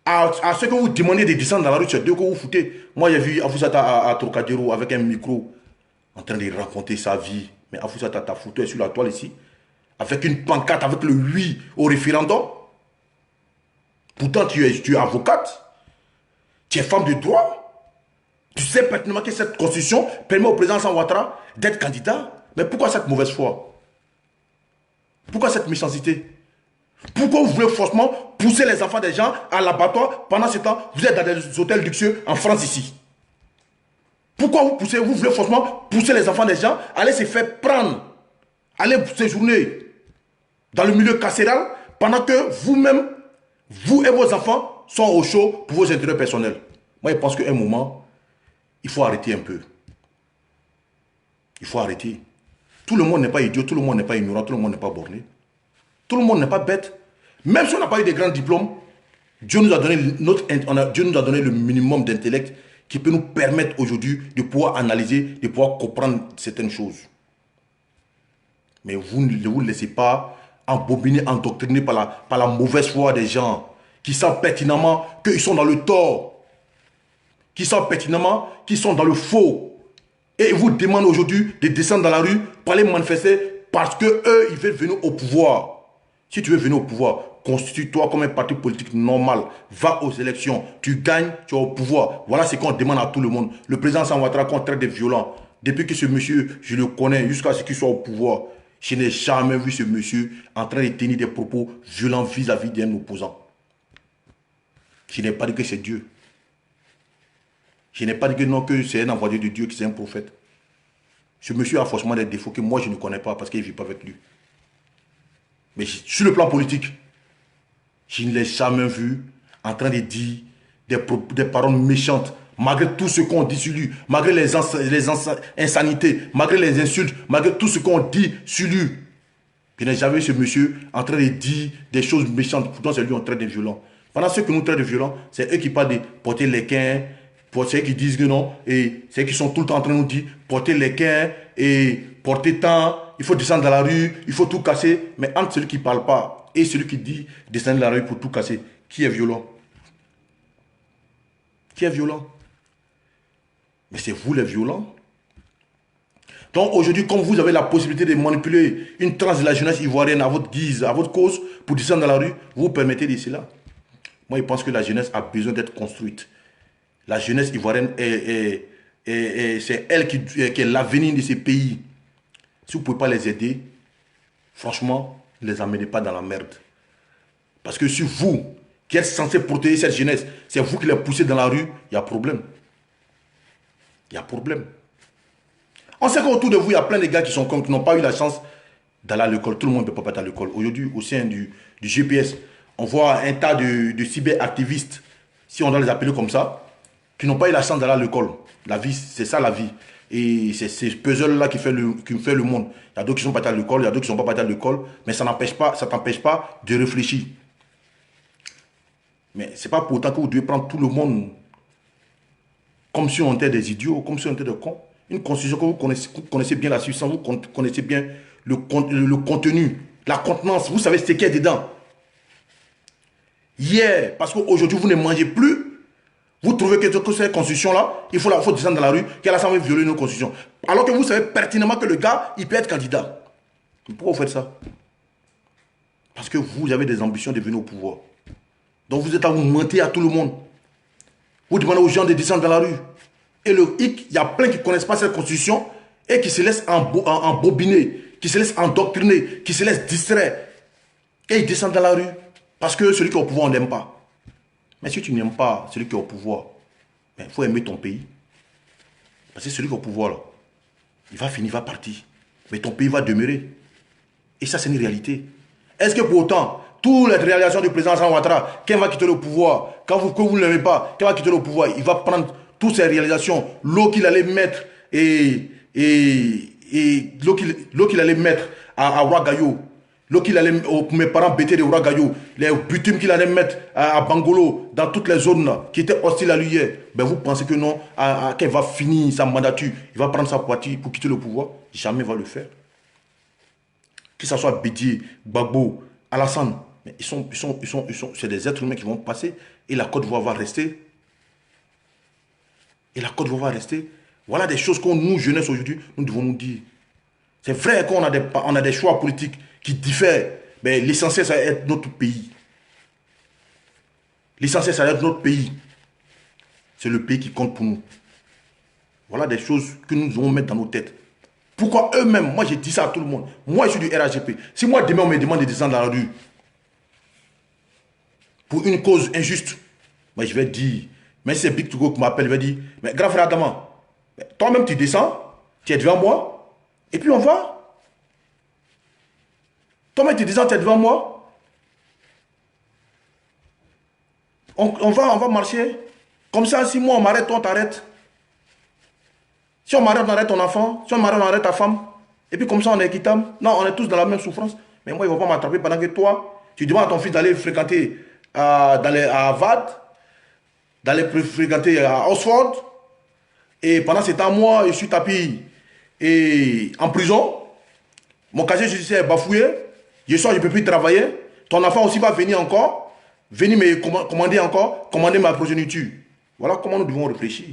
À ceux que vous demandez de descendre dans la rue, c'est deux que vous foutez. Moi, j'ai vu Afoussata à Trocadéro avec un micro en train de raconter sa vie. Mais Afoussata, ta photo est sur la toile ici. Avec une pancarte, avec le oui au référendum. Pourtant, tu es avocate. Tu es femme de droit. Tu sais pertinemment que cette constitution permet au président Alassane Ouattara d'être candidat. Mais pourquoi cette mauvaise foi? Pourquoi cette méchanceté? Pourquoi vous voulez forcément pousser les enfants des gens à l'abattoir pendant ce temps, vous êtes dans des hôtels luxueux en France ici? Pourquoi vous voulez forcément pousser les enfants des gens à aller se faire prendre, aller séjourner dans le milieu carcéral pendant que vous-même, vous et vos enfants sont au chaud pour vos intérêts personnels? Moi, je pense qu'à un moment, il faut arrêter un peu. Il faut arrêter. Tout le monde n'est pas idiot, tout le monde n'est pas ignorant, tout le monde n'est pas borné. Tout le monde n'est pas bête. Même si on n'a pas eu de grands diplômes, Dieu nous a donné, Dieu nous a donné le minimum d'intellect qui peut nous permettre aujourd'hui de pouvoir analyser, de pouvoir comprendre certaines choses. Mais vous ne vous laissez pas embobiner, endoctriner par la mauvaise foi des gens qui savent pertinemment qu'ils sont dans le tort, qui savent pertinemment qu'ils sont dans le faux. Et ils vous demandent aujourd'hui de descendre dans la rue pour aller manifester parce qu'eux, ils veulent venir au pouvoir. Si tu veux venir au pouvoir, constitue-toi comme un parti politique normal. Va aux élections, tu gagnes, tu es au pouvoir. Voilà ce qu'on demande à tout le monde. Le président Alassane Ouattara qu'on traite de violent. Depuis que ce monsieur, je le connais, jusqu'à ce qu'il soit au pouvoir, je n'ai jamais vu ce monsieur en train de tenir des propos violents vis-à-vis d'un opposant. Je n'ai pas dit que c'est Dieu. Je n'ai pas dit que non, que c'est un envoyé de Dieu, que c'est un prophète. Ce monsieur a forcément des défauts que moi je ne connais pas parce qu'il ne vit pas avec lui. Mais sur le plan politique, je ne l'ai jamais vu en train de dire des paroles méchantes, malgré tout ce qu'on dit sur lui, malgré les insanités, malgré les insultes, malgré tout ce qu'on dit sur lui. Je n'ai jamais vu ce monsieur en train de dire des choses méchantes. Pourtant, c'est lui en train de violent. Pendant ceux que nous traitons de violents, c'est eux qui parlent de porter les quins, c'est eux qui disent que non, et c'est eux qui sont tout le temps en train de nous dire porter les quins et porter tant, il faut descendre dans la rue, il faut tout casser. Mais entre celui qui ne parle pas et celui qui dit descendre dans la rue pour tout casser, qui est violent? Qui est violent? Mais c'est vous les violents. Donc aujourd'hui, comme vous avez la possibilité de manipuler une tranche de la jeunesse ivoirienne à votre guise, à votre cause, pour descendre dans la rue, vous permettez de cela. Moi, je pense que la jeunesse a besoin d'être construite. La jeunesse ivoirienne, c'est elle qui est l'avenir de ces pays. Si vous ne pouvez pas les aider, franchement, ne les amenez pas dans la merde. Parce que si vous, qui êtes censé protéger cette jeunesse, c'est vous qui les poussez dans la rue, il y a problème. Il y a problème. On sait qu'autour de vous, il y a plein de gars qui n'ont pas eu la chance d'aller à l'école. Tout le monde ne peut pas être à l'école. Aujourd'hui, au sein du GPS, on voit un tas de cyberactivistes, si on doit les appeler comme ça, qui n'ont pas eu la chance d'aller à l'école. La vie, c'est ça la vie. Et c'est ce puzzle-là qui fait le monde. Il y a d'autres qui ne sont pas allés à l'école, il y a d'autres qui ne sont pas allés à l'école, mais ça t'empêche pas de réfléchir. Mais ce n'est pas pour autant que vous devez prendre tout le monde comme si on était des idiots, comme si on était des cons. Une constitution que vous connaissez bien la substance, vous connaissez bien le contenu, la contenance, vous savez ce qu'il y a dedans. Hier, parce qu'aujourd'hui vous ne mangez plus, vous trouvez que cette constitution-là, il faut descendre dans la rue, qu'elle a semblé violer nos constitutions. Alors que vous savez pertinemment que le gars, il peut être candidat. Pourquoi vous faites ça? Parce que vous avez des ambitions de venir au pouvoir. Donc vous êtes à vous mentir à tout le monde. Vous demandez aux gens de descendre dans la rue. Et le hic, il y a plein qui ne connaissent pas cette constitution et qui se laissent embobiner, qui se laissent endoctriner, qui se laissent distraire. Et ils descendent dans la rue. Parce que celui qui est au pouvoir, on n'aime pas. Mais si tu n'aimes pas celui qui est au pouvoir, il faut aimer ton pays. Parce que celui qui est au pouvoir, là, il va finir, il va partir. Mais ton pays va demeurer. Et ça, c'est une réalité. Est-ce que pour autant, toutes les réalisations du président Alassane Ouattara, quand il va quitter le pouvoir, quand vous ne l'aimez pas, quand il va quitter le pouvoir, il va prendre toutes ces réalisations, l'eau qu'il allait mettre l'eau qu'il allait mettre à Ouagayo, l'eau qu'il allait pour mes parents bêter de Ouagayo, les bitumes qu'il allait mettre à Bangolo, dans toutes les zones qui étaient hostiles à lui, ben vous pensez que non, quand il va finir sa mandature, il va prendre sa poitrine pour quitter le pouvoir? Jamais il va le faire. Que ce soit Bédié, Gbagbo, Alassane, mais c'est des êtres humains qui vont passer. Et la Côte d'Ivoire va rester. Et la Côte d'Ivoire va rester. Voilà des choses que nous, jeunesse aujourd'hui, nous devons nous dire. C'est vrai qu'on a des choix politiques qui diffèrent. Mais l'essentiel, ça va être notre pays. L'essentiel, ça va être notre pays. C'est le pays qui compte pour nous. Voilà des choses que nous devons mettre dans nos têtes. Pourquoi eux-mêmes, moi j'ai dit ça à tout le monde. Moi je suis du RHDP. Si moi demain on me demande de descendre dans la rue pour une cause injuste, moi je vais dire, mais si c'est Big Togo qui m'appelle, il va dire, mais grand frère Adama, toi-même tu descends, tu es devant moi, et puis on va. Toi-même tu descends, tu es devant moi. On va marcher. Comme ça, si moi on m'arrête, toi on t'arrête. Si on m'arrête, on arrête ton enfant. Si on m'arrête, on arrête ta femme. Et puis comme ça, on est équitable. Non, on est tous dans la même souffrance. Mais moi, ils ne vont pas m'attraper pendant que toi, tu demandes à ton fils d'aller fréquenter à Harvard, d'aller fréquenter à Oxford. Et pendant ce temps, moi, je suis tapis et en prison. Mon casier judiciaire est bafoué. Je sors, je ne peux plus travailler. Ton enfant aussi va venir encore. Venir me commander encore. Commander ma progéniture. Voilà comment nous devons réfléchir.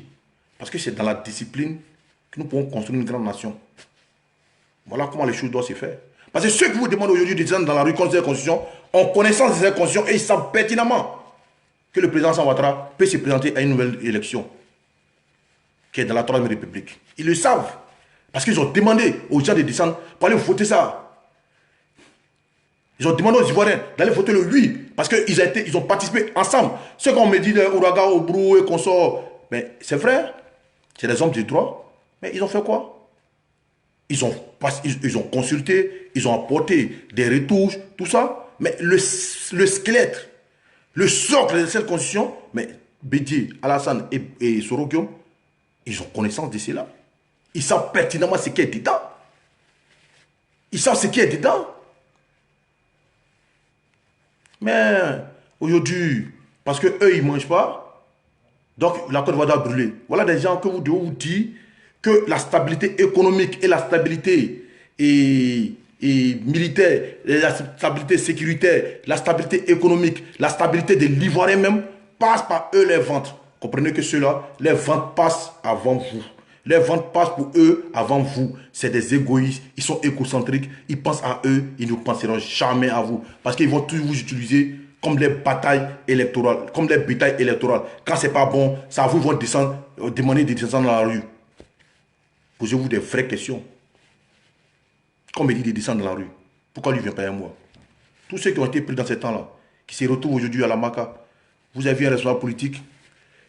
Parce que c'est dans la discipline que nous pouvons construire une grande nation. Voilà comment les choses doivent se faire. Parce que ceux qui vous demandent aujourd'hui de descendre dans la rue contre cette constitution ont connaissance de cette constitution et ils savent pertinemment que le président Alassane Ouattara peut se présenter à une nouvelle élection qui est dans la Troisième République. Ils le savent. Parce qu'ils ont demandé aux gens de descendre pour aller voter ça. Ils ont demandé aux Ivoiriens d'aller voter le oui. Parce qu'ils ont participé ensemble. Ceux qu'on me dit de Ouraga, Obrou et qu'on sort, mais c'est vrai. C'est des hommes du droit. Mais ils ont fait quoi? Ils ont consulté, ils ont apporté des retouches, tout ça. Mais le squelette, le socle de cette constitution, mais Bédié, Alassane et Soro-Guillaume, ils ont connaissance de cela. Ils savent pertinemment ce qui est dedans. Ils savent ce qui est dedans. Mais aujourd'hui, parce qu'eux, ils ne mangent pas, donc la Côte d'Ivoire doit brûler. Voilà des gens que vous devez vous dire que la stabilité économique et la stabilité militaire, la stabilité sécuritaire, la stabilité économique, la stabilité de l'Ivoirien même, passe par eux les ventes. Comprenez que ceux-là, les ventes passent avant vous. Les ventes passent pour eux avant vous. C'est des égoïstes, ils sont égocentriques, ils pensent à eux, ils ne penseront jamais à vous. Parce qu'ils vont toujours vous utiliser comme les batailles électorales, comme les batailles électorales. Quand c'est pas bon, ça vous vont descendre, demander de descendre dans la rue. Posez-vous des vraies questions. Comme il dit de descendre dans la rue. Pourquoi lui ne vient pas à moi? Tous ceux qui ont été pris dans ces temps-là, qui se retrouvent aujourd'hui à la MACA, vous avez un responsable politique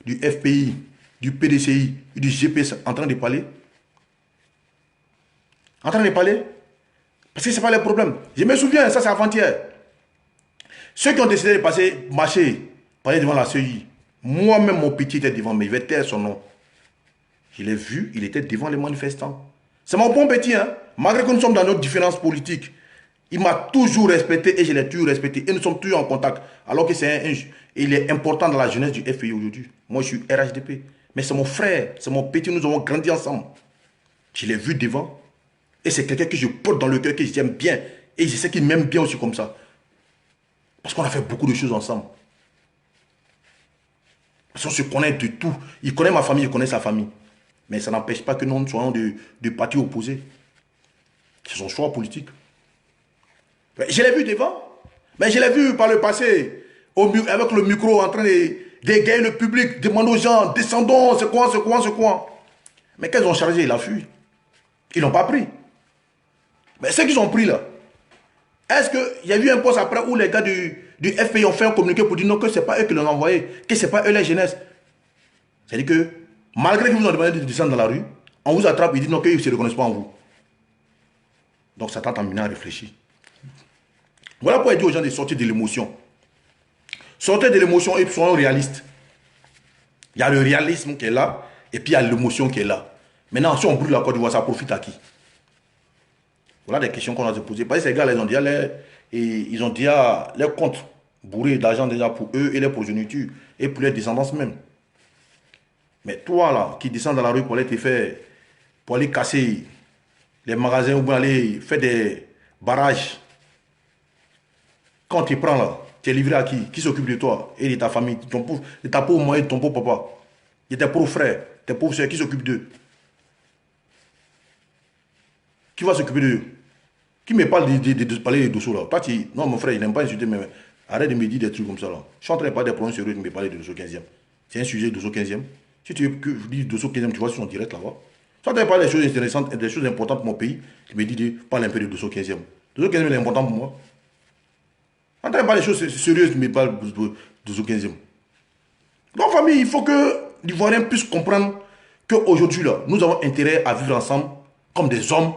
du FPI, du PDCI, du GPS en train de parler. En train de parler. Parce que ce n'est pas le problème. Je me souviens, ça c'est avant-hier. Ceux qui ont décidé de marcher, parler devant la CEI, moi-même mon petit était devant, mais je vais taire son nom. Je l'ai vu, il était devant les manifestants. C'est mon bon petit, hein. Malgré que nous sommes dans notre différence politique, il m'a toujours respecté et je l'ai toujours respecté. Et nous sommes toujours en contact. Alors que il est important dans la jeunesse du FPI aujourd'hui. Moi, je suis RHDP. Mais c'est mon frère, c'est mon petit, nous avons grandi ensemble. Je l'ai vu devant. Et c'est quelqu'un que je porte dans le cœur, que j'aime bien. Et je sais qu'il m'aime bien aussi comme ça. Parce qu'on a fait beaucoup de choses ensemble. Parce qu'on se connaît de tout. Il connaît ma famille, il connaît sa famille. Mais ça n'empêche pas que nous soyons de partis opposés. C'est son choix politique. Je l'ai vu devant. Mais je l'ai vu par le passé, avec le micro en train d'égayer le public, demander aux gens, descendons, c'est quoi, c'est quoi, c'est quoi. Mais qu'elles ont chargé, il a fui. Ils n'ont pas pris. Mais ceux qu'ils ont pris là, est-ce qu'il y a eu un poste après où les gars du FPI ont fait un communiqué pour dire non, que ce n'est pas eux qui l'ont envoyé, que ce n'est pas eux les jeunesse? C'est-à-dire que, malgré qu'ils vous ont demandé de descendre dans la rue, on vous attrape et dit non, qu'ils ne se reconnaissent pas en vous. Donc ça tente à mener à réfléchir. Voilà pourquoi il dit aux gens de sortir de l'émotion. Sortez de l'émotion et soyons réalistes. Il y a le réalisme qui est là, et puis il y a l'émotion qui est là. Maintenant, si on brûle la Côte d'Ivoire, ça profite à qui? Voilà des questions qu'on a se poser. Parce que ces gars, ils ont déjà les comptes bourrés d'argent déjà pour eux et les progénitures et pour les descendances même. Mais toi là, qui descends dans la rue pour aller te faire, pour aller casser les magasins ou aller faire des barrages, quand tu prends là, Tu es livré à qui? Qui s'occupe de toi et de ta famille, de ta pauvre mère et de ton pauvre papa, de tes pauvres frères, tes pauvres soeurs, qui s'occupe d'eux? Qui va s'occuper d'eux? Qui me parle de parler de Dosso là? Toi, non, mon frère, il n'aime pas insulter, mais arrête de me dire des trucs comme ça là. Je suis en train de parler des problèmes sérieux de me parler de Dosso 15e. C'est un sujet de Dosso 15e. Si tu veux que je dise Dosso 15e, tu vois sur son direct là-bas. Tu es en train de parler des choses intéressantes, des choses importantes pour mon pays. Tu me dis de parler un peu de Dosso 15e. Dosso 15e, il est important pour moi. En train de parler des choses sérieuses, mais pas de Dosso 15e. Donc, famille, il faut que l'Ivoirien puisse comprendre qu'aujourd'hui, là, nous avons intérêt à vivre ensemble comme des hommes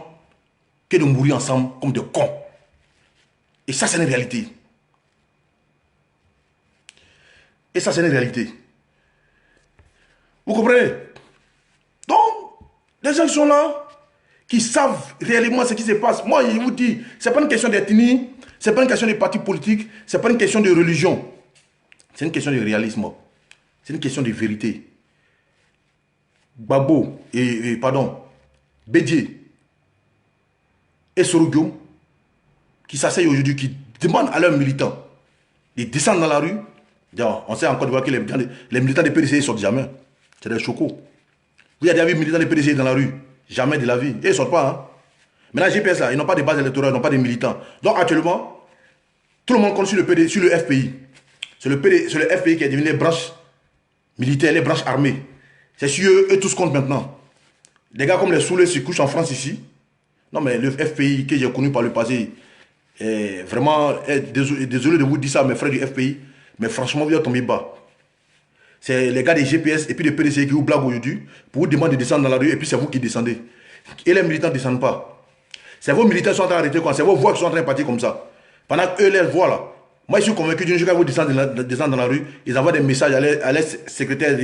que de mourir ensemble comme des cons. Et ça, c'est une réalité. Et ça, c'est une réalité. Vous comprenez? Donc, les gens qui sont là, qui savent réellement ce qui se passe. Moi, je vous dis, ce n'est pas une question d'ethnie, ce n'est pas une question de parti politique, ce n'est pas une question de religion. C'est une question de réalisme. C'est une question de vérité. Babo, Bédié et Soroguium, qui s'asseyent aujourd'hui, qui demandent à leurs militants de descendre dans la rue. On sait encore de voir que les militants des PDC ne sortent jamais. C'est des chocos. Vous avez vu militants des PDC dans la rue? Jamais de la vie. Et ils ne sortent pas. Hein? Maintenant, GPS, là, ils n'ont pas de base électorale, ils n'ont pas de militants. Donc actuellement, tout le monde compte sur le FPI. C'est le FPI qui est devenu les branches militaires, les branches armées. C'est sur eux tous comptent maintenant. Des gars comme les Soulés se couchent en France ici. Non, mais le FPI que j'ai connu par le passé, vraiment, désolé de vous dire ça, mes frères du FPI, mais franchement, vous êtes tombé bas. C'est les gars des GPS et puis des PDC qui vous blaguent aujourd'hui pour vous demander de descendre dans la rue et puis c'est vous qui descendez. Et les militants ne descendent pas. C'est vos militants qui sont en train d'arrêter quoi. C'est vos voix qui sont en train de partir comme ça. Pendant qu'eux les voient là. Moi, je suis convaincu d'une chose, quand vous descendez dans la rue, ils envoient des messages à les secrétaires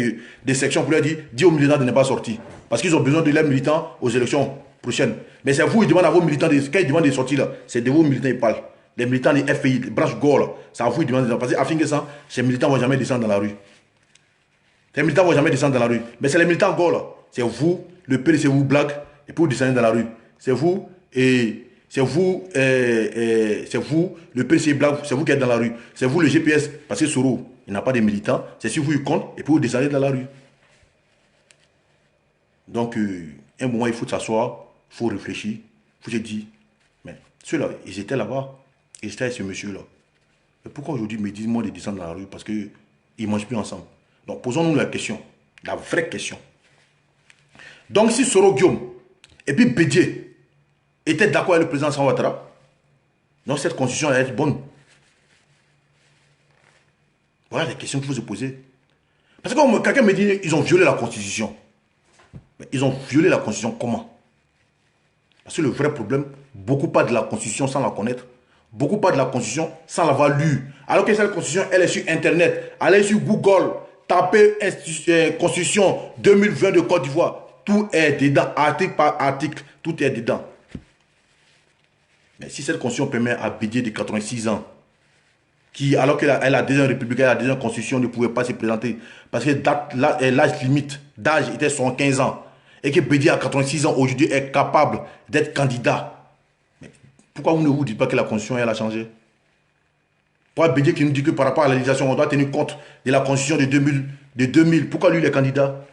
des sections pour leur dire, dis aux militants de ne pas sortir. Parce qu'ils ont besoin de leurs militants aux élections prochaines. Mais c'est vous, ils demandent à vos militants, quand ils demandent de sortir là, c'est de vos militants ils parlent. Les militants des FPI, des branches GOR là, c'est à vous, ils demandent de sortir. Parce qu'afin que ça, ces militants ne vont jamais descendre dans la rue. Ces militants ne vont jamais descendre dans la rue. Mais c'est les militants GOR là. C'est vous, le PDC vous blague, et puis vous descendez dans la rue. C'est vous, et c'est vous, le PDC blague, c'est vous qui êtes dans la rue. C'est vous le GPS, parce que Soro, il n'a pas de militants. C'est si vous, il compte, et puis vous descendez dans la rue. Donc, un moment, il faut s'asseoir, il faut réfléchir, il faut se dire, mais ceux-là, ils étaient là-bas, ils étaient avec ce monsieur-là. Mais pourquoi aujourd'hui, ils me disent, moi, de descendre dans la rue? Parce qu'ils ne mangent plus ensemble. Donc, posons-nous la question, la vraie question. Donc, si Soro Guillaume et puis Bédié étaient d'accord avec le président Alassane Ouattara, donc cette constitution va être bonne. Voilà les questions qu'il faut se poser. Parce que quand quelqu'un me dit ils ont violé la constitution. Mais ils ont violé la constitution comment? Parce que le vrai problème, beaucoup parlent de la constitution sans la connaître. Beaucoup parlent de la constitution sans l'avoir lue. Alors que cette constitution, elle est sur Internet. Allez sur Google, tapez Constitution 2020 de Côte d'Ivoire. Tout est dedans, article par article, tout est dedans. Mais si cette constitution permet à Bédié de 86 ans, qui, alors qu'elle a déjà une république, elle a déjà une constitution, ne pouvait pas se présenter, parce que l'âge limite d'âge était 75 ans, et que Bédié à 86 ans aujourd'hui est capable d'être candidat. Mais pourquoi vous ne vous dites pas que la constitution elle a changé? Pourquoi Bédié qui nous dit que par rapport à la législation, on doit tenir compte de la constitution de 2000, pourquoi lui il est candidat?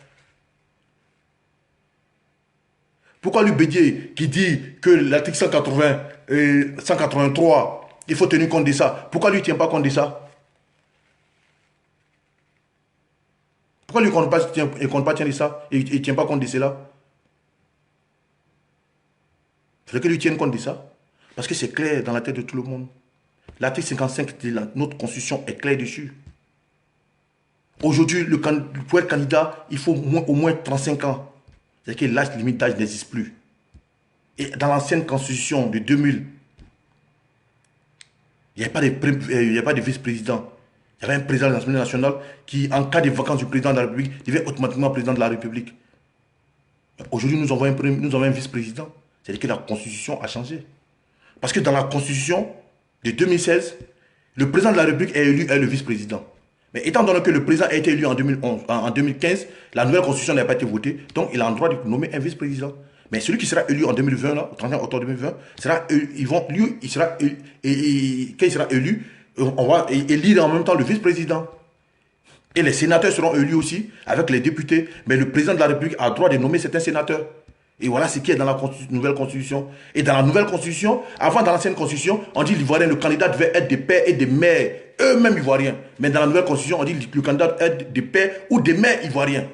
Pourquoi lui Bédié qui dit que l'article 180 et 183, il faut tenir compte de ça? Pourquoi lui ne tient pas compte de ça? Pourquoi lui ne compte pas de ça? Il ne tient pas compte de cela? Il faudrait que lui tienne compte de ça. Parce que c'est clair dans la tête de tout le monde. L'article 55 de notre constitution est clair dessus. Aujourd'hui, pour être candidat, il faut au moins 35 ans. C'est-à-dire que l'âge limite d'âge n'existe plus. Et dans l'ancienne constitution de 2000, il n'y avait pas de vice-président. Il y avait un président de l'Assemblée nationale qui, en cas de vacances du président de la République, devait automatiquement président de la République. Aujourd'hui, nous avons un vice-président. C'est-à-dire que la constitution a changé. Parce que dans la constitution de 2016, le président de la République est élu le vice-président. Mais étant donné que le président a été élu en 2015, la nouvelle constitution n'a pas été votée, donc il a le droit de nommer un vice-président. Mais celui qui sera élu en 2020, là, au 31 octobre 2020, quand il sera élu, On va élire en même temps le vice-président. Et les sénateurs seront élus aussi avec les députés. Mais le président de la République a le droit de nommer certains sénateurs. Et voilà ce qui est dans la nouvelle constitution. Et dans la nouvelle constitution, avant dans l'ancienne constitution, on dit l'Ivoirien, le candidat devait être des pères et des mères, eux-mêmes ivoiriens. Mais dans la nouvelle constitution, on dit que le candidat doit être des pères ou des mères ivoiriens.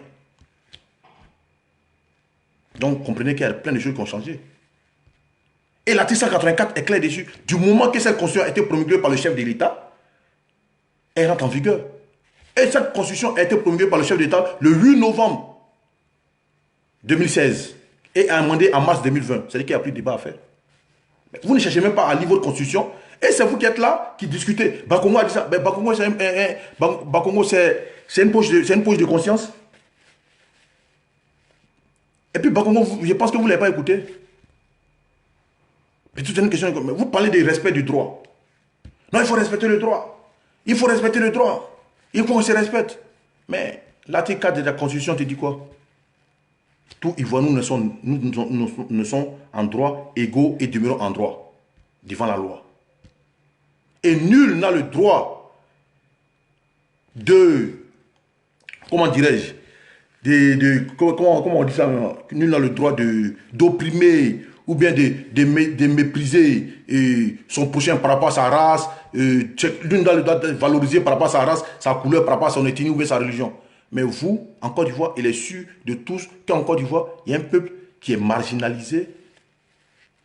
Donc, comprenez qu'il y a plein de choses qui ont changé. Et l'article 184 est clair dessus. Du moment que cette constitution a été promulguée par le chef de l'État, elle rentre en vigueur. Et cette constitution a été promulguée par le chef de l'État le 8 novembre 2016 et amendée en mars 2020. C'est-à-dire qu'il n'y a plus de débat à faire. Vous ne cherchez même pas à lire votre constitution. Et c'est vous qui êtes là, qui discutez. Bakongo a dit ça. Bakongo, c'est une poche de conscience. Et puis Bakongo, je pense que vous ne l'avez pas écouté. Mais toute une question, vous parlez du respect du droit. Non, il faut respecter le droit. Il faut respecter le droit. Il faut qu'on se respecte. Mais l'article 4 de la Constitution te dit quoi? Tous Ivoiriens, nous sommes en droit égaux et demeurons en droit devant la loi. Et nul n'a le droit de, comment dirais-je, comment on dit ça? Nul n'a le droit d'opprimer ou bien de mépriser son prochain par rapport à sa race. L'une n'a le droit de valoriser par rapport à sa race, sa couleur, par rapport à son ethnie ou bien sa religion. Mais vous, en Côte d'Ivoire, il est sûr de tous qu'en Côte d'Ivoire, il y a un peuple qui est marginalisé.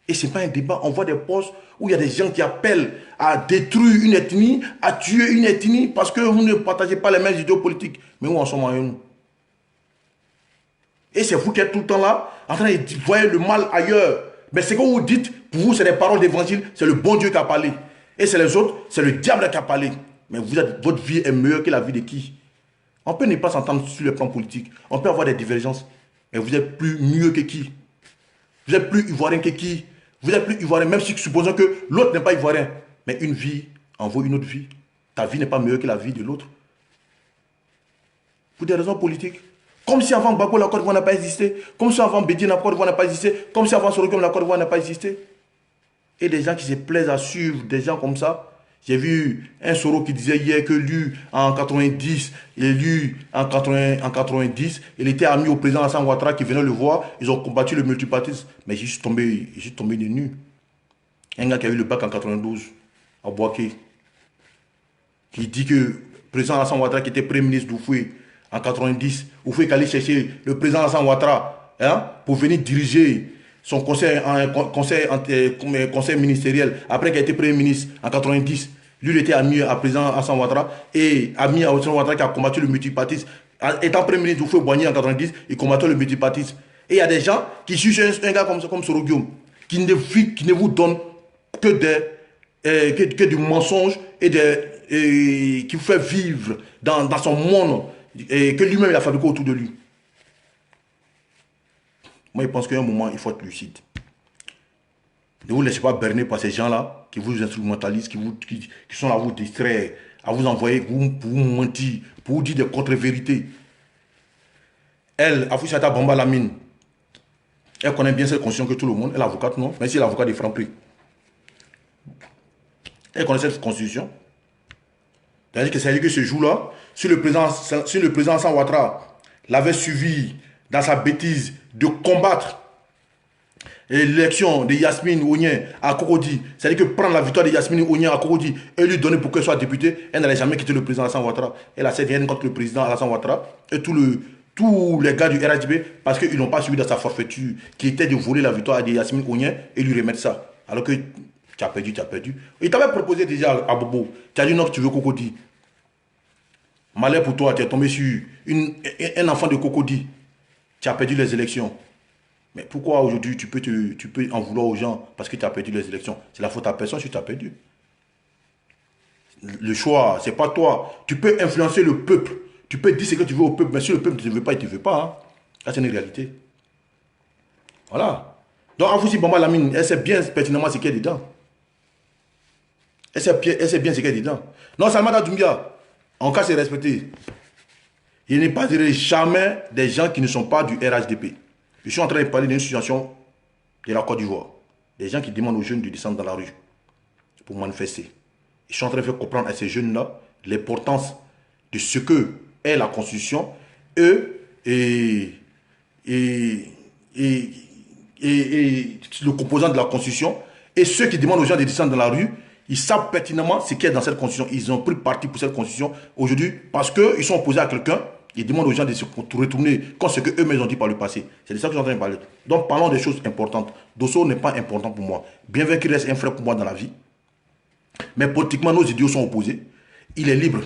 Et ce n'est pas un débat. On voit des postes où il y a des gens qui appellent à détruire une ethnie, à tuer une ethnie parce que vous ne partagez pas les mêmes idéaux politiques. Mais où en sommes nous? Et c'est vous qui êtes tout le temps là, en train de voir le mal ailleurs. Mais ce que vous dites, pour vous, c'est des paroles d'évangile, c'est le bon Dieu qui a parlé. Et c'est les autres, c'est le diable qui a parlé. Mais votre vie est meilleure que la vie de qui? On peut ne pas s'entendre sur le plan politique. On peut avoir des divergences. Mais vous êtes plus mieux que qui? Vous êtes plus ivoirien que qui? Vous êtes plus ivoirien, même si supposons que l'autre n'est pas ivoirien. Mais une vie en vaut une autre vie. Ta vie n'est pas meilleure que la vie de l'autre. Pour des raisons politiques. Comme si avant Bako, la Côte d'Ivoire n'a pas existé. Comme si avant Bédi, la Côte d'Ivoire n'a pas existé. Comme si avant Sorogum, la Côte d'Ivoire n'a pas existé. Et des gens qui se plaisent à suivre des gens comme ça. J'ai vu un Soro qui disait hier que lui, en 90, il était ami au président Alassane Ouattara qui venait le voir. Ils ont combattu le multipartisme. Mais je suis tombé de nu. Un gars qui a eu le bac en 92, à Boaké, qui dit que le président Alassane Ouattara, qui était premier ministre d'Oufoué en 90, Oufoué qui allait chercher le président Alassane Ouattara pour venir diriger son conseil ministériel, après qu'il a été premier ministre en 90, lui il était ami à président Alassane Ouattara et ami à Alassane Ouattara qui a combattu le multipartisme. Étant premier ministre d'Oufoué Boigny en 90, il combattait le multipartisme. Et il y a des gens qui jugent un gars comme Sorogum, qui ne vous donne que du mensonge et qui vous fait vivre dans son monde et que lui-même il a fabriqué autour de lui. Moi, je pense qu'à un moment, il faut être lucide. Ne vous laissez pas berner par ces gens-là qui vous instrumentalisent, qui sont là à vous distraire, à vous envoyer, pour vous mentir, pour vous dire des contre-vérités. Elle, Afoussata Bamba Lamine, elle connaît bien cette constitution que tout le monde. Elle est avocate, non? Même si elle est avocate des Franprix. Elle connaît cette constitution. C'est-à-dire que ce jour-là, si le président Alassane Ouattara l'avait suivi dans sa bêtise de combattre l'élection de Yasmine Onyen à Cocody, c'est-à-dire que prendre la victoire de Yasmine Onyen à Cocody et lui donner pour qu'elle soit députée, elle n'allait jamais quitter le président Alassane Ouattara. Elle a cette haine contre le président Alassane Ouattara et tous les gars du RHDP parce qu'ils n'ont pas suivi dans sa forfaiture qui était de voler la victoire de Yasmine Onyen et lui remettre ça. Alors que tu as perdu, tu as perdu. Il t'avait proposé déjà à Bobo. Tu as dit non que tu veux Cocody. Malheur pour toi, tu es tombé sur un enfant de Cocody. Tu as perdu les élections. Mais pourquoi aujourd'hui tu peux en vouloir aux gens parce que tu as perdu les élections? C'est la faute à personne si tu as perdu. Le choix, c'est pas toi. Tu peux influencer le peuple. Tu peux dire ce que tu veux au peuple, mais si le peuple ne te veut pas, il ne te veut pas. Hein. Ça, c'est une réalité. Voilà. Donc, Afoussata Bamba Lamine, elle sait bien pertinemment ce qu'il y a dedans. Elle sait bien ce qu'il y a dedans. Non, Salmata Doumbia, en cas c'est respecté. Il n'est pas jamais des gens qui ne sont pas du RHDP. Je suis en train de parler d'une situation de la Côte d'Ivoire. Des gens qui demandent aux jeunes de descendre dans la rue pour manifester. Je suis en train de faire comprendre à ces jeunes-là l'importance de ce que est la Constitution, eux, et, et, le composant de la Constitution, et ceux qui demandent aux gens de descendre dans la rue, ils savent pertinemment ce qu'il y a dans cette Constitution. Ils ont pris parti pour cette Constitution aujourd'hui parce qu'ils sont opposés à quelqu'un. Ils demandent aux gens de se retourner contre ce qu'eux-mêmes ont dit par le passé. C'est de ça que je suis en train de parler. Donc parlons des choses importantes. Dosso n'est pas important pour moi. Bien vrai qu'il reste un frère pour moi dans la vie. Mais politiquement, nos idéaux sont opposés. Il est libre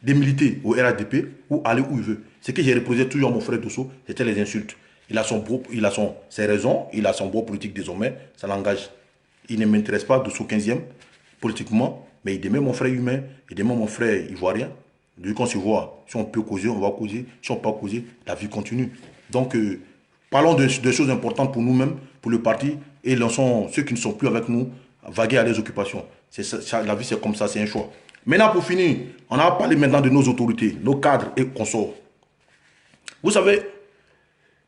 de militer au RADP ou aller où il veut. Ce que j'ai reposé toujours à mon frère Dosso, c'était les insultes. Il a ses raisons, il a son beau politique désormais, ça l'engage. Il ne m'intéresse pas Dosso 15e, politiquement, mais il demeure mon frère humain, il demeure mon frère ivoirien. Depuis qu'on se voit, si on peut causer, on va causer. Si on ne peut pas causer, la vie continue. Donc, parlons de choses importantes pour nous-mêmes, pour le parti, et lançons ceux qui ne sont plus avec nous vaguer à leurs occupations. La vie, c'est comme ça, c'est un choix. Maintenant, pour finir, on a parlé maintenant de nos autorités, nos cadres et consorts. Vous savez,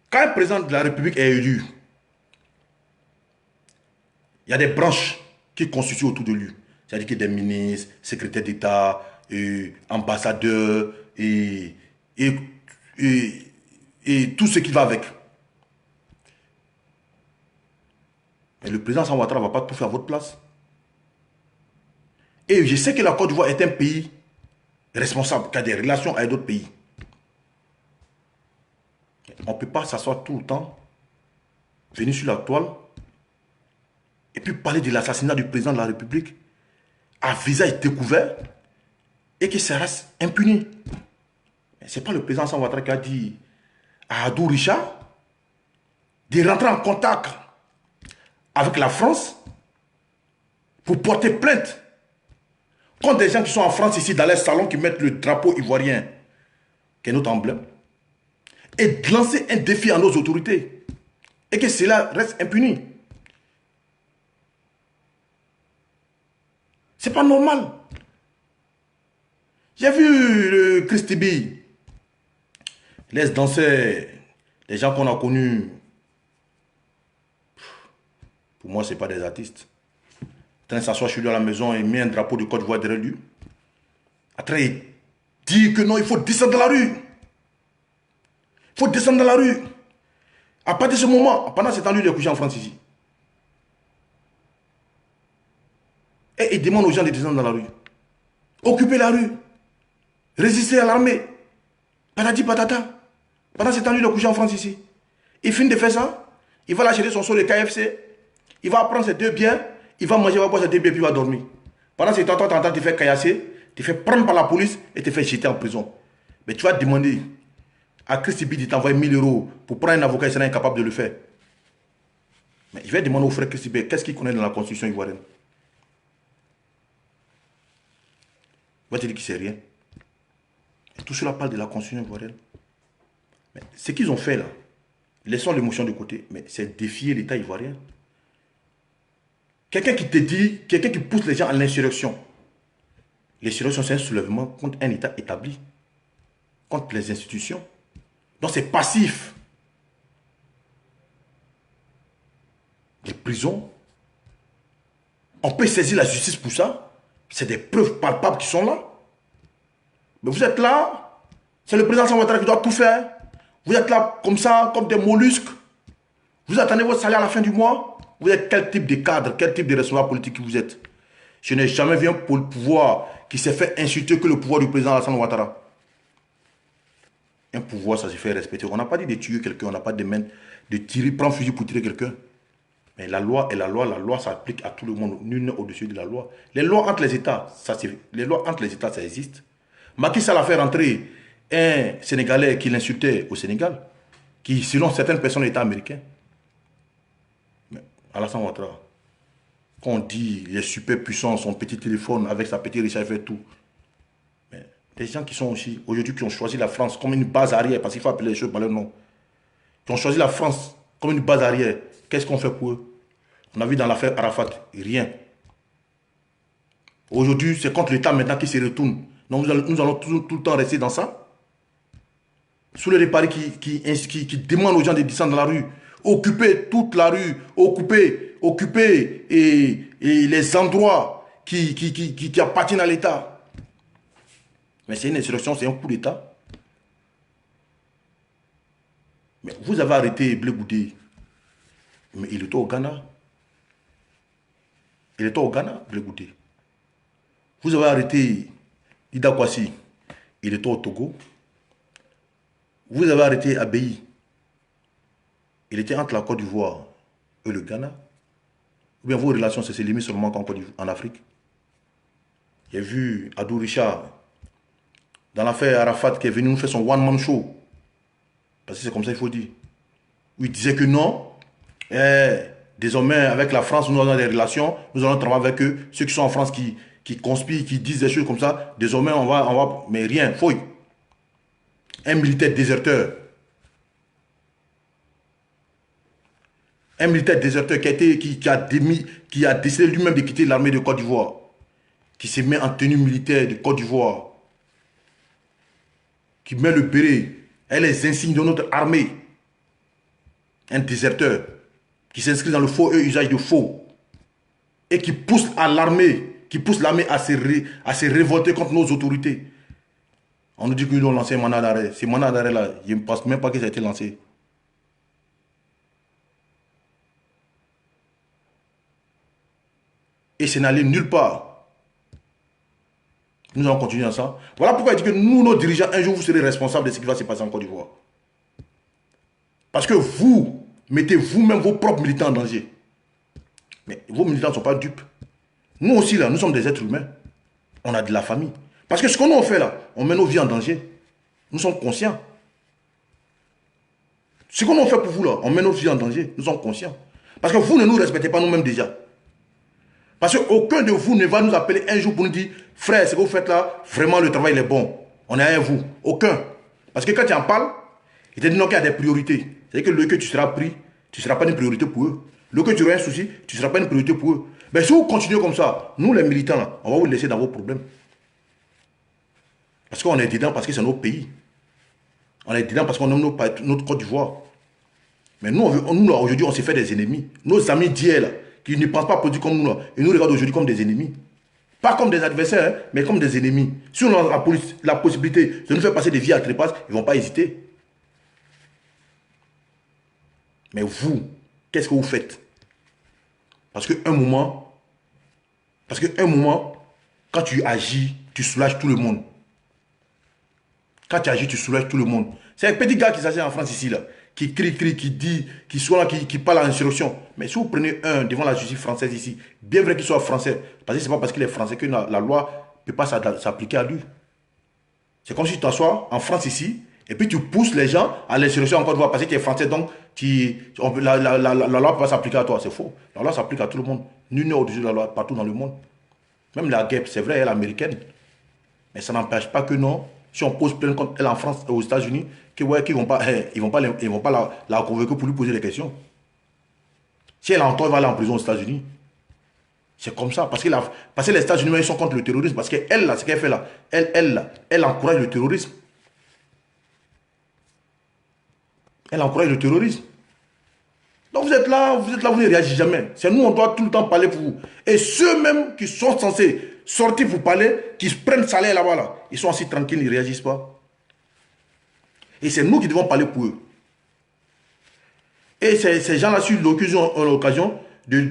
quand un président de la République est élu, il y a des branches qui constituent autour de lui. C'est-à-dire qu'il y a des ministres, secrétaires d'État, ambassadeurs et tout ce qui va avec. Mais le président Alassane Ouattara ne va pas tout faire à votre place. Et je sais que la Côte d'Ivoire est un pays responsable, qui a des relations avec d'autres pays. On ne peut pas s'asseoir tout le temps, venir sur la toile, et puis parler de l'assassinat du président de la République à visage découvert et que ça reste impuni. Ce n'est pas le président Alassane Ouattara qui a dit à Adou Richard de rentrer en contact avec la France pour porter plainte contre des gens qui sont en France ici dans les salons qui mettent le drapeau ivoirien, qui est notre emblème, et de lancer un défi à nos autorités et que cela reste impuni. C'est pas normal. J'ai vu le Christibi laisse danser les gens qu'on a connus. Pour moi, ce n'est pas des artistes. En train de s'asseoir chez lui à la maison et met un drapeau de Côte d'Ivoire derrière lui. En train de dire que non, il faut descendre dans la rue. Il faut descendre dans la rue. À partir de ce moment, pendant ce temps, lui, il est couché en France ici. Et il demande aux gens de descendre dans la rue. Occuper la rue. Résister à l'armée. Patati patata. Pendant ce temps, lui, il est couché en France ici. Il finit de faire ça. Il va l'acheter son sol de KFC. Il va prendre ses 2 biens. Il va manger, il va boire ses 2 biens, puis il va dormir. Pendant ce temps, tu te fais caillasser. Tu te fais prendre par la police et te fais jeter en prison. Mais tu vas demander à Christy B de t'envoyer 1000 € pour prendre un avocat, il sera incapable de le faire. Mais je vais demander au frère Christy B, qu'est-ce qu'il connaît dans la constitution ivoirienne? Il va te dire qu'il ne sait rien. Et tout cela parle de la constitution ivoirienne. Mais ce qu'ils ont fait là, laissons l'émotion de côté, mais c'est défier l'État ivoirien. Quelqu'un qui te dit, quelqu'un qui pousse les gens à l'insurrection. L'insurrection, c'est un soulèvement contre un État établi, contre les institutions. Donc c'est passif. Des prisons. On peut saisir la justice pour ça. C'est des preuves palpables qui sont là. Mais vous êtes là, c'est le président Alassane Ouattara qui doit tout faire. Vous êtes là comme ça, comme des mollusques. Vous attendez votre salaire à la fin du mois. Vous êtes quel type de cadre, quel type de responsable politique que vous êtes? Je n'ai jamais vu un pouvoir qui s'est fait insulter que le pouvoir du président Alassane Ouattara. Un pouvoir, ça se fait respecter. On n'a pas dit de tuer quelqu'un, on n'a pas de tirer, prendre fusil pour tirer quelqu'un. Mais la loi est la loi s'applique à tout le monde. Nul n'est au-dessus de la loi. Les lois entre les États, ça existe. Macky Sall a fait rentrer un Sénégalais qui l'insultait au Sénégal, qui, selon certaines personnes, était américain. Mais Alassane Ouattara, quand on dit il est super puissant, son petit téléphone avec sa petite richesse, fait tout. Mais les gens qui sont aussi, aujourd'hui, qui ont choisi la France comme une base arrière, parce qu'il faut appeler les choses par leur nom, qui ont choisi la France comme une base arrière, qu'est-ce qu'on fait pour eux? On a vu dans l'affaire Arafat, rien. Aujourd'hui, c'est contre l'État maintenant qui se retourne. Donc nous allons tout le temps rester dans ça. Sous les paris qui demandent aux gens de descendre dans la rue, occuper toute la rue, occuper et les endroits qui appartiennent à l'État. Mais c'est une insurrection, c'est un coup d'État. Mais vous avez arrêté Blé Goudé. Mais il était au Ghana. Il était au Ghana, Blé Goudé. Vous avez arrêté Ida Kwasi. Il était au Togo. Vous avez arrêté Abéi. Il était entre la Côte d'Ivoire et le Ghana. Ou bien vos relations se limitent seulement en Afrique. J'ai vu Adou Richard dans l'affaire Arafat qui est venu nous faire son one-man show. Parce que c'est comme ça qu'il faut dire. Où il disait que non, désormais avec la France, nous avons des relations, nous allons travailler avec eux. Ceux qui sont en France qui conspirent, qui disent des choses comme ça, désormais on va mais rien, fouille. Un militaire déserteur. Un militaire déserteur qui a décidé lui-même de quitter l'armée de Côte d'Ivoire. Qui se met en tenue militaire de Côte d'Ivoire. Qui met le béret et les insignes de notre armée. Un déserteur qui s'inscrit dans le faux et usage de faux. Et qui pousse l'armée à se révolter contre nos autorités. On nous dit qu'ils ont lancé un mandat d'arrêt. Ce mandat d'arrêt-là, je ne pense même pas que ça a été lancé. Et c'est n'allé nulle part. Nous allons continuer dans ça. Voilà pourquoi il dit que nous, nos dirigeants, un jour, vous serez responsables de ce qui va se passer en Côte d'Ivoire. Parce que vous mettez vous-même vos propres militants en danger. Mais vos militants ne sont pas dupes. Nous aussi, là, nous sommes des êtres humains. On a de la famille. Parce que ce qu'on a fait là, on met nos vies en danger. Nous sommes conscients. Ce qu'on a fait pour vous là, on met nos vies en danger. Nous sommes conscients. Parce que vous ne nous respectez pas nous-mêmes déjà. Parce qu'aucun de vous ne va nous appeler un jour pour nous dire « Frère, ce que vous faites là, vraiment le travail il est bon. On est avec vous. » Aucun. Parce que quand tu en parles, il te dit non qu'il y a des priorités. C'est-à-dire que le que tu seras pris, tu ne seras pas une priorité pour eux. Le que tu auras un souci, tu ne seras pas une priorité pour eux. Mais si vous continuez comme ça, nous les militants, là, on va vous laisser dans vos problèmes. Parce qu'on est dedans, parce que c'est notre pays. On est dedans parce qu'on aime notre Côte d'Ivoire. Mais nous, aujourd'hui, on s'est fait des ennemis. Nos amis d'hier, là, qui ne pensent pas produire comme nous, là, ils nous regardent aujourd'hui comme des ennemis. Pas comme des adversaires, hein, mais comme des ennemis. Si on a la possibilité de nous faire passer des vies à trépasse, ils ne vont pas hésiter. Mais vous, qu'est-ce que vous faites? Parce qu'un moment, quand tu agis, tu soulages tout le monde. Quand tu agis, tu soulages tout le monde. C'est un petit gars qui s'agit en France ici, là, qui crie, qui dit, qui parle à l'insurrection. Mais si vous prenez un devant la justice française ici, bien vrai qu'il soit français, parce que ce n'est pas parce qu'il est français que la loi ne peut pas s'appliquer à lui. C'est comme si tu t'assois en France ici, et puis tu pousses les gens à l'insurrection en Côte d'Ivoire parce que tu es français, donc la loi ne peut pas s'appliquer à toi. C'est faux. La loi s'applique à tout le monde. Nul n'est au-dessus de la loi partout dans le monde. Même la guêpe, c'est vrai, elle est américaine. Mais ça n'empêche pas que non, si on pose plainte contre elle en France et aux États-Unis, qu'ils ne vont pas, la convoquer pour lui poser des questions. Si elle entend, elle va aller en prison aux États-Unis. C'est comme ça. Parce que les États-Unis, ils sont contre le terrorisme. Parce qu'elle, là, ce qu'elle fait là, elle encourage le terrorisme. Elle encourage le terrorisme. Donc vous êtes là, vous ne réagissez jamais. C'est nous, on doit tout le temps parler pour vous. Et ceux-mêmes qui sont censés sortir pour parler, qui se prennent salaire là-bas, là, ils sont assis tranquilles, ils ne réagissent pas. Et c'est nous qui devons parler pour eux. Et ces gens-là, sur l'occasion de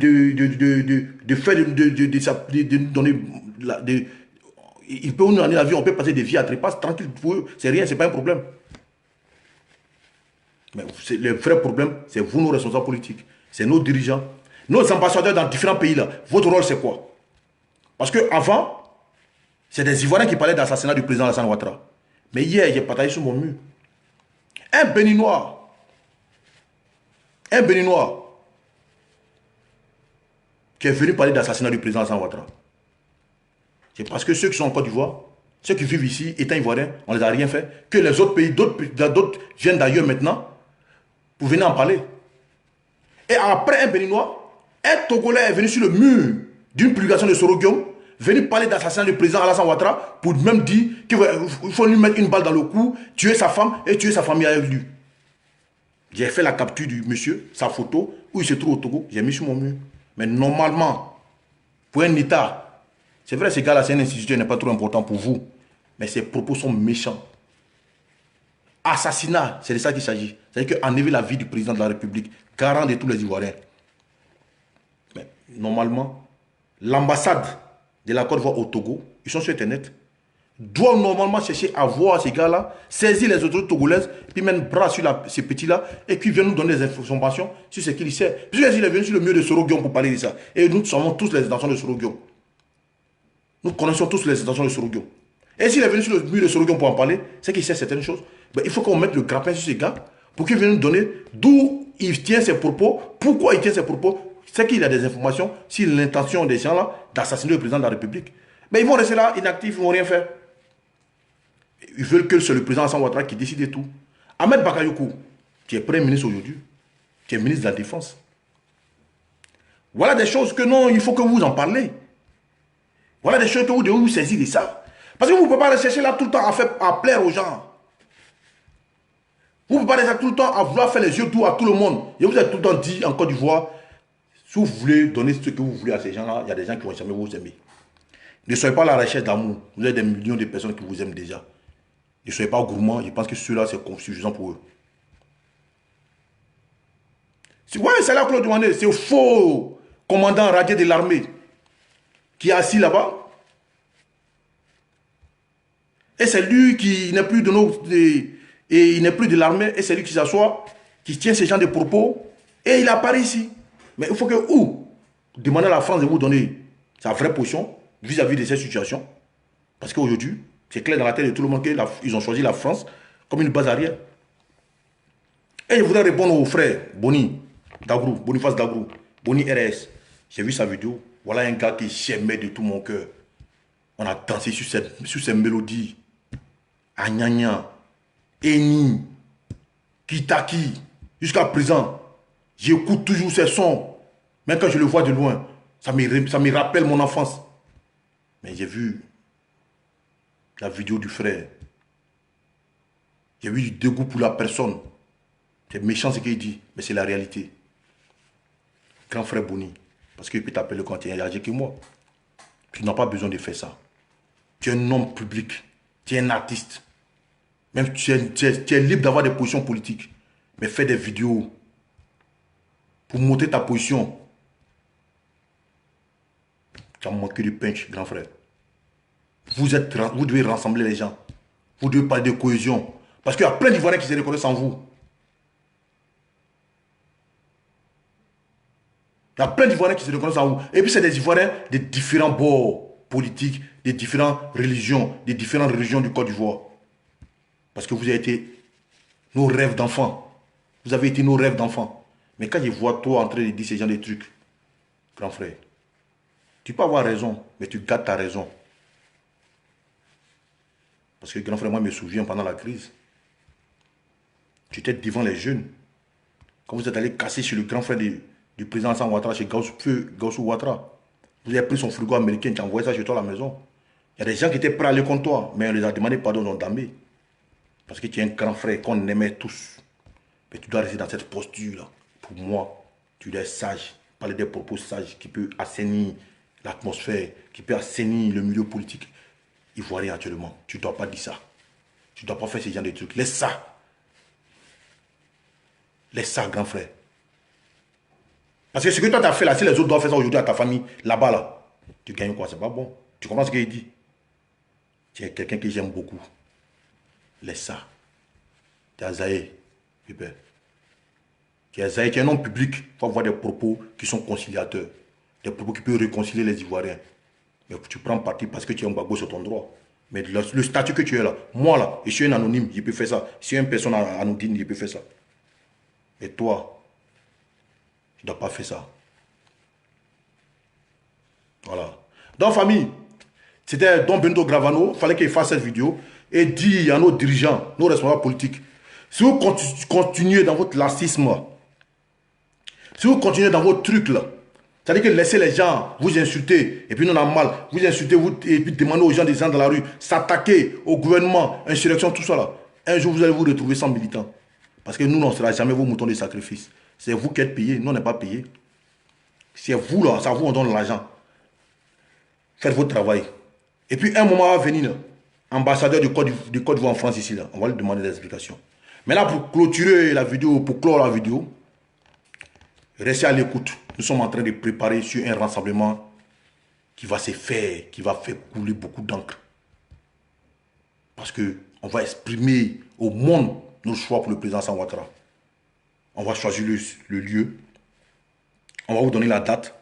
faire, de nous donner, ils peuvent nous donner la vie, on peut passer des vies à trépasse, tranquille pour eux, c'est rien, c'est pas un problème. Mais le vrai problème, c'est vous, nos responsables politiques. C'est nos dirigeants. Nos ambassadeurs dans différents pays, là. Votre rôle, c'est quoi? Parce qu'avant, c'est des Ivoiriens qui parlaient d'assassinat du président Alassane Ouattara. Mais hier, j'ai partagé sur mon mur. Un Béninois, qui est venu parler d'assassinat du président Alassane Ouattara. C'est parce que ceux qui sont en Côte d'Ivoire, ceux qui vivent ici, étant Ivoiriens, on ne les a rien fait. Que les autres pays, d'autres viennent d'ailleurs maintenant, pour venir en parler. Et après un Béninois, un Togolais est venu sur le mur d'une publication de Sorogium, venu parler d'assassinat du président Alassane Ouattara, pour même dire qu'il faut lui mettre une balle dans le cou, tuer sa femme et tuer sa famille avec lui. J'ai fait la capture du monsieur, sa photo, où il se trouve au Togo, j'ai mis sur mon mur. Mais normalement, pour un État C'est vrai, ces gars-là, c'est une institution qui n'est pas trop important pour vous. Mais ses propos sont méchants. Assassinat, c'est de ça qu'il s'agit. C'est-à-dire qu'enlever la vie du président de la République, garant de tous les Ivoiriens. Mais normalement, l'ambassade de la Côte d'Ivoire au Togo, ils sont sur Internet, doivent normalement chercher à voir ces gars-là, saisir les autorités togolaises, puis mettre bras sur ces petits-là, et puis viennent nous donner des informations sur ce qu'il sait. Puisqu'il est venu sur le milieu de Soroguion pour parler de ça. Et nous savons tous les intentions de Soroguion. Nous connaissons tous les intentions de Soroguion. Et s'il est venu sur le milieu de Soroguion pour en parler, c'est qu'il sait certaines choses. Ben, il faut qu'on mette le grappin sur ces gars pour qu'ils viennent nous donner d'où il tient ses propos, pourquoi il tient ses propos. C'est qu'il a des informations sur l'intention des gens là d'assassiner le président de la République. Mais ils vont rester là inactifs, ils ne vont rien faire. Ils veulent que c'est le président Alassane Ouattara qui décide de tout. Ahmed Bakayoko, tu es Premier ministre aujourd'hui. Tu es ministre de la Défense. Voilà des choses que non, il faut que vous en parlez. Voilà des choses que vous devez vous saisir de ça. Parce que vous ne pouvez pas chercher là tout le temps à plaire aux gens. Vous ne pouvez pas rester tout le temps à vouloir faire les yeux doux à tout le monde. Et vous avez tout le temps dit en Côte d'Ivoire, si vous voulez donner ce que vous voulez à ces gens-là, il y a des gens qui vont jamais vous aimer. Ne soyez pas à la recherche d'amour. Vous avez des millions de personnes qui vous aiment déjà. Ne soyez pas gourmand. Je pense que ceux-là, c'est suffisant pour eux. Ouais, c'est là que l'on demandait. C'est au faux commandant radié de l'armée qui est assis là-bas. Et c'est lui qui n'est plus de nos... Et il n'est plus de l'armée. Et c'est lui qui s'assoit, qui tient ce genre de propos. Et il apparaît ici. Mais il faut que demandez à la France de vous donner sa vraie position vis-à-vis de cette situation. Parce qu'aujourd'hui, c'est clair dans la tête de tout le monde qu'ils ont choisi la France comme une base arrière. Et je voudrais répondre aux frères Boniface Dagrou, Boni RS. J'ai vu sa vidéo. Voilà un gars que j'aimais de tout mon cœur. On a dansé sur ces mélodies. Agnagna, Eni, Kitaki. Jusqu'à présent, j'écoute toujours ces sons. Même quand je le vois de loin, ça me rappelle mon enfance. Mais j'ai vu la vidéo du frère. J'ai vu du dégoût pour la personne. C'est méchant ce qu'il dit, mais c'est la réalité. Grand frère Boni, parce qu'il peut t'appeler quand tu es âgé que moi. Tu n'as pas besoin de faire ça. Tu es un homme public, tu es un artiste. Même tu es libre d'avoir des positions politiques. Mais fais des vidéos pour montrer ta position. Tu as manqué de punch, grand frère. Vous devez rassembler les gens. Vous devez parler de cohésion. Parce qu'il y a plein d'Ivoiriens qui se reconnaissent en vous. Il y a plein d'Ivoiriens qui se reconnaissent en vous. Et puis c'est des Ivoiriens de différents bords politiques, de différentes religions, du Côte d'Ivoire. Parce que vous avez été nos rêves d'enfants. Vous avez été nos rêves d'enfants. Mais quand je vois toi en train de dire ces gens des trucs, grand frère, tu peux avoir raison, mais tu gâtes ta raison. Parce que grand frère, moi, je me souviens pendant la crise, tu étais devant les jeunes. Quand vous êtes allé casser sur le grand frère du président Alassane Ouattara, chez Gaussou Ouattara, vous avez pris son frigo américain, tu as envoyé ça chez toi à la maison. Il y a des gens qui étaient prêts à aller contre toi, mais on les a demandé pardon, ils ont damné. Parce que tu es un grand frère qu'on aimait tous. Mais tu dois rester dans cette posture-là. Pour moi, tu dois être sage. Parler des propos sages qui peuvent assainir l'atmosphère, qui peuvent assainir le milieu politique ivoirien actuellement. Tu ne dois pas dire ça. Tu ne dois pas faire ce genre de trucs. Laisse ça. Laisse ça, grand frère. Parce que ce que toi tu as fait là, si les autres doivent faire ça aujourd'hui à ta famille, là-bas, là, tu gagnes quoi? C'est pas bon. Tu comprends ce qu'il dit? Tu es quelqu'un que j'aime beaucoup. Laisse ça. Tu es Azaï, Super. Tu es Azaï, tu es un homme public. Il faut avoir des propos qui sont conciliateurs. Des propos qui peuvent réconcilier les Ivoiriens. Mais tu prends parti parce que tu es un bago sur ton droit. Mais le statut que tu es là, moi là, je suis un anonyme, je peux faire ça. Si une personne anonyme, je peux faire ça. Et toi, tu ne dois pas faire ça. Voilà. Dans la famille, c'était Don Bento Gravano, il fallait qu'il fasse cette vidéo et dire à nos dirigeants, nos responsables politiques, si vous continuez dans votre lacisme, si vous continuez dans votre truc là, c'est-à-dire que laissez les gens vous insulter, et puis nous on a mal, vous insultez, et puis demandez aux gens des gens dans la rue, s'attaquer au gouvernement, insurrection, tout ça là. Un jour vous allez vous retrouver sans militants. Parce que nous, on ne sera jamais vos moutons de sacrifice. C'est vous qui êtes payés, nous on n'est pas payés. C'est vous là, c'est à vous on donne l'argent. Faites votre travail. Et puis, un moment va venir, ambassadeur du Côte d'Ivoire en France ici, là, on va lui demander des explications. Mais là, pour clôturer la vidéo, pour clore la vidéo, restez à l'écoute. Nous sommes en train de préparer sur un rassemblement qui va se faire, qui va faire couler beaucoup d'encre. Parce qu'on va exprimer au monde notre choix pour le président Alassane Ouattara. On va choisir le lieu. On va vous donner la date.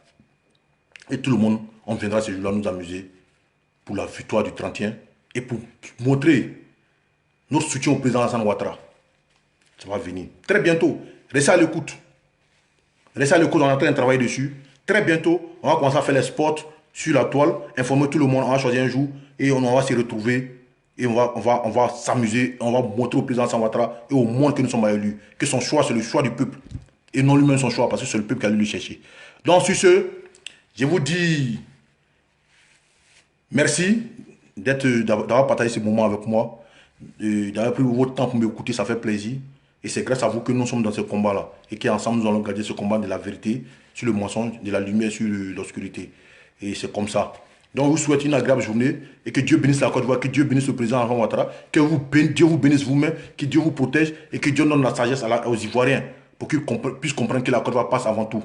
Et tout le monde, on viendra ce jour-là nous amuser pour la victoire du 31 et pour montrer notre soutien au président Alassane Ouattara. Ça va venir très bientôt. Restez à l'écoute. Restez à l'écoute, on est en train de travailler dessus. Très bientôt, on va commencer à faire les spots sur la toile, informer tout le monde. On va choisir un jour et on va se retrouver. Et on va s'amuser, on va montrer au président Alassane Ouattara et au monde que nous sommes élus, que son choix, c'est le choix du peuple. Et non lui-même son choix, parce que c'est le peuple qui a allé le chercher. Donc, sur ce, je vous dis merci d'avoir partagé ce moment avec moi, d'avoir pris votre temps pour m'écouter, ça fait plaisir. Et c'est grâce à vous que nous sommes dans ce combat-là. Et qu'ensemble, nous allons garder ce combat de la vérité sur le mensonge, de la lumière sur l'obscurité. Et c'est comme ça. Donc, je vous souhaite une agréable journée et que Dieu bénisse la Côte d'Ivoire, que Dieu bénisse le président Alassane Ouattara, que Dieu vous bénisse vous-même, que Dieu vous protège et que Dieu donne la sagesse aux Ivoiriens pour qu'ils puissent comprendre que la Côte d'Ivoire passe avant tout.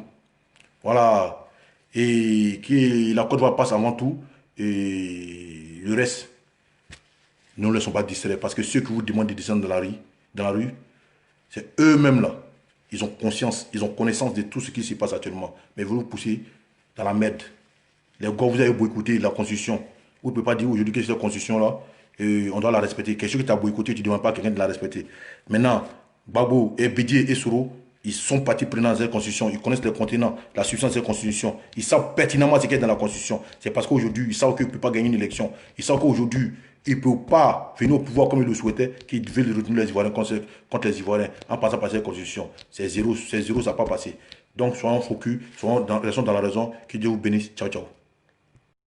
Voilà. Et que la Côte d'Ivoire passe avant tout et le reste, ne nous laissons pas distraire parce que ceux qui vous demandent de descendre dans la rue, c'est eux-mêmes là. Ils ont conscience, ils ont connaissance de tout ce qui se passe actuellement. Mais vous poussez dans la merde. Les gars, vous avez boycotté la Constitution. Vous ne pouvez pas dire aujourd'hui que cette Constitution-là, on doit la respecter. Quelque chose que tu as boycotté, tu ne demandes pas à quelqu'un de la respecter. Maintenant, Gbagbo et Bédié et Soro, ils sont partis prenants de cette Constitution. Ils connaissent le continent, la substance de cette Constitution. Ils savent pertinemment ce qu'il y a dans la Constitution. C'est parce qu'aujourd'hui, ils savent qu'ils ne peuvent pas gagner une élection. Ils savent qu'aujourd'hui, ils ne peuvent pas venir au pouvoir comme ils le souhaitaient, qu'ils veulent retourner les Ivoiriens contre les Ivoiriens en passant par cette Constitution. C'est zéro, ça n'a pas passé. Donc, soyons focus, restons dans la raison. Que Dieu vous bénisse. Ciao, ciao.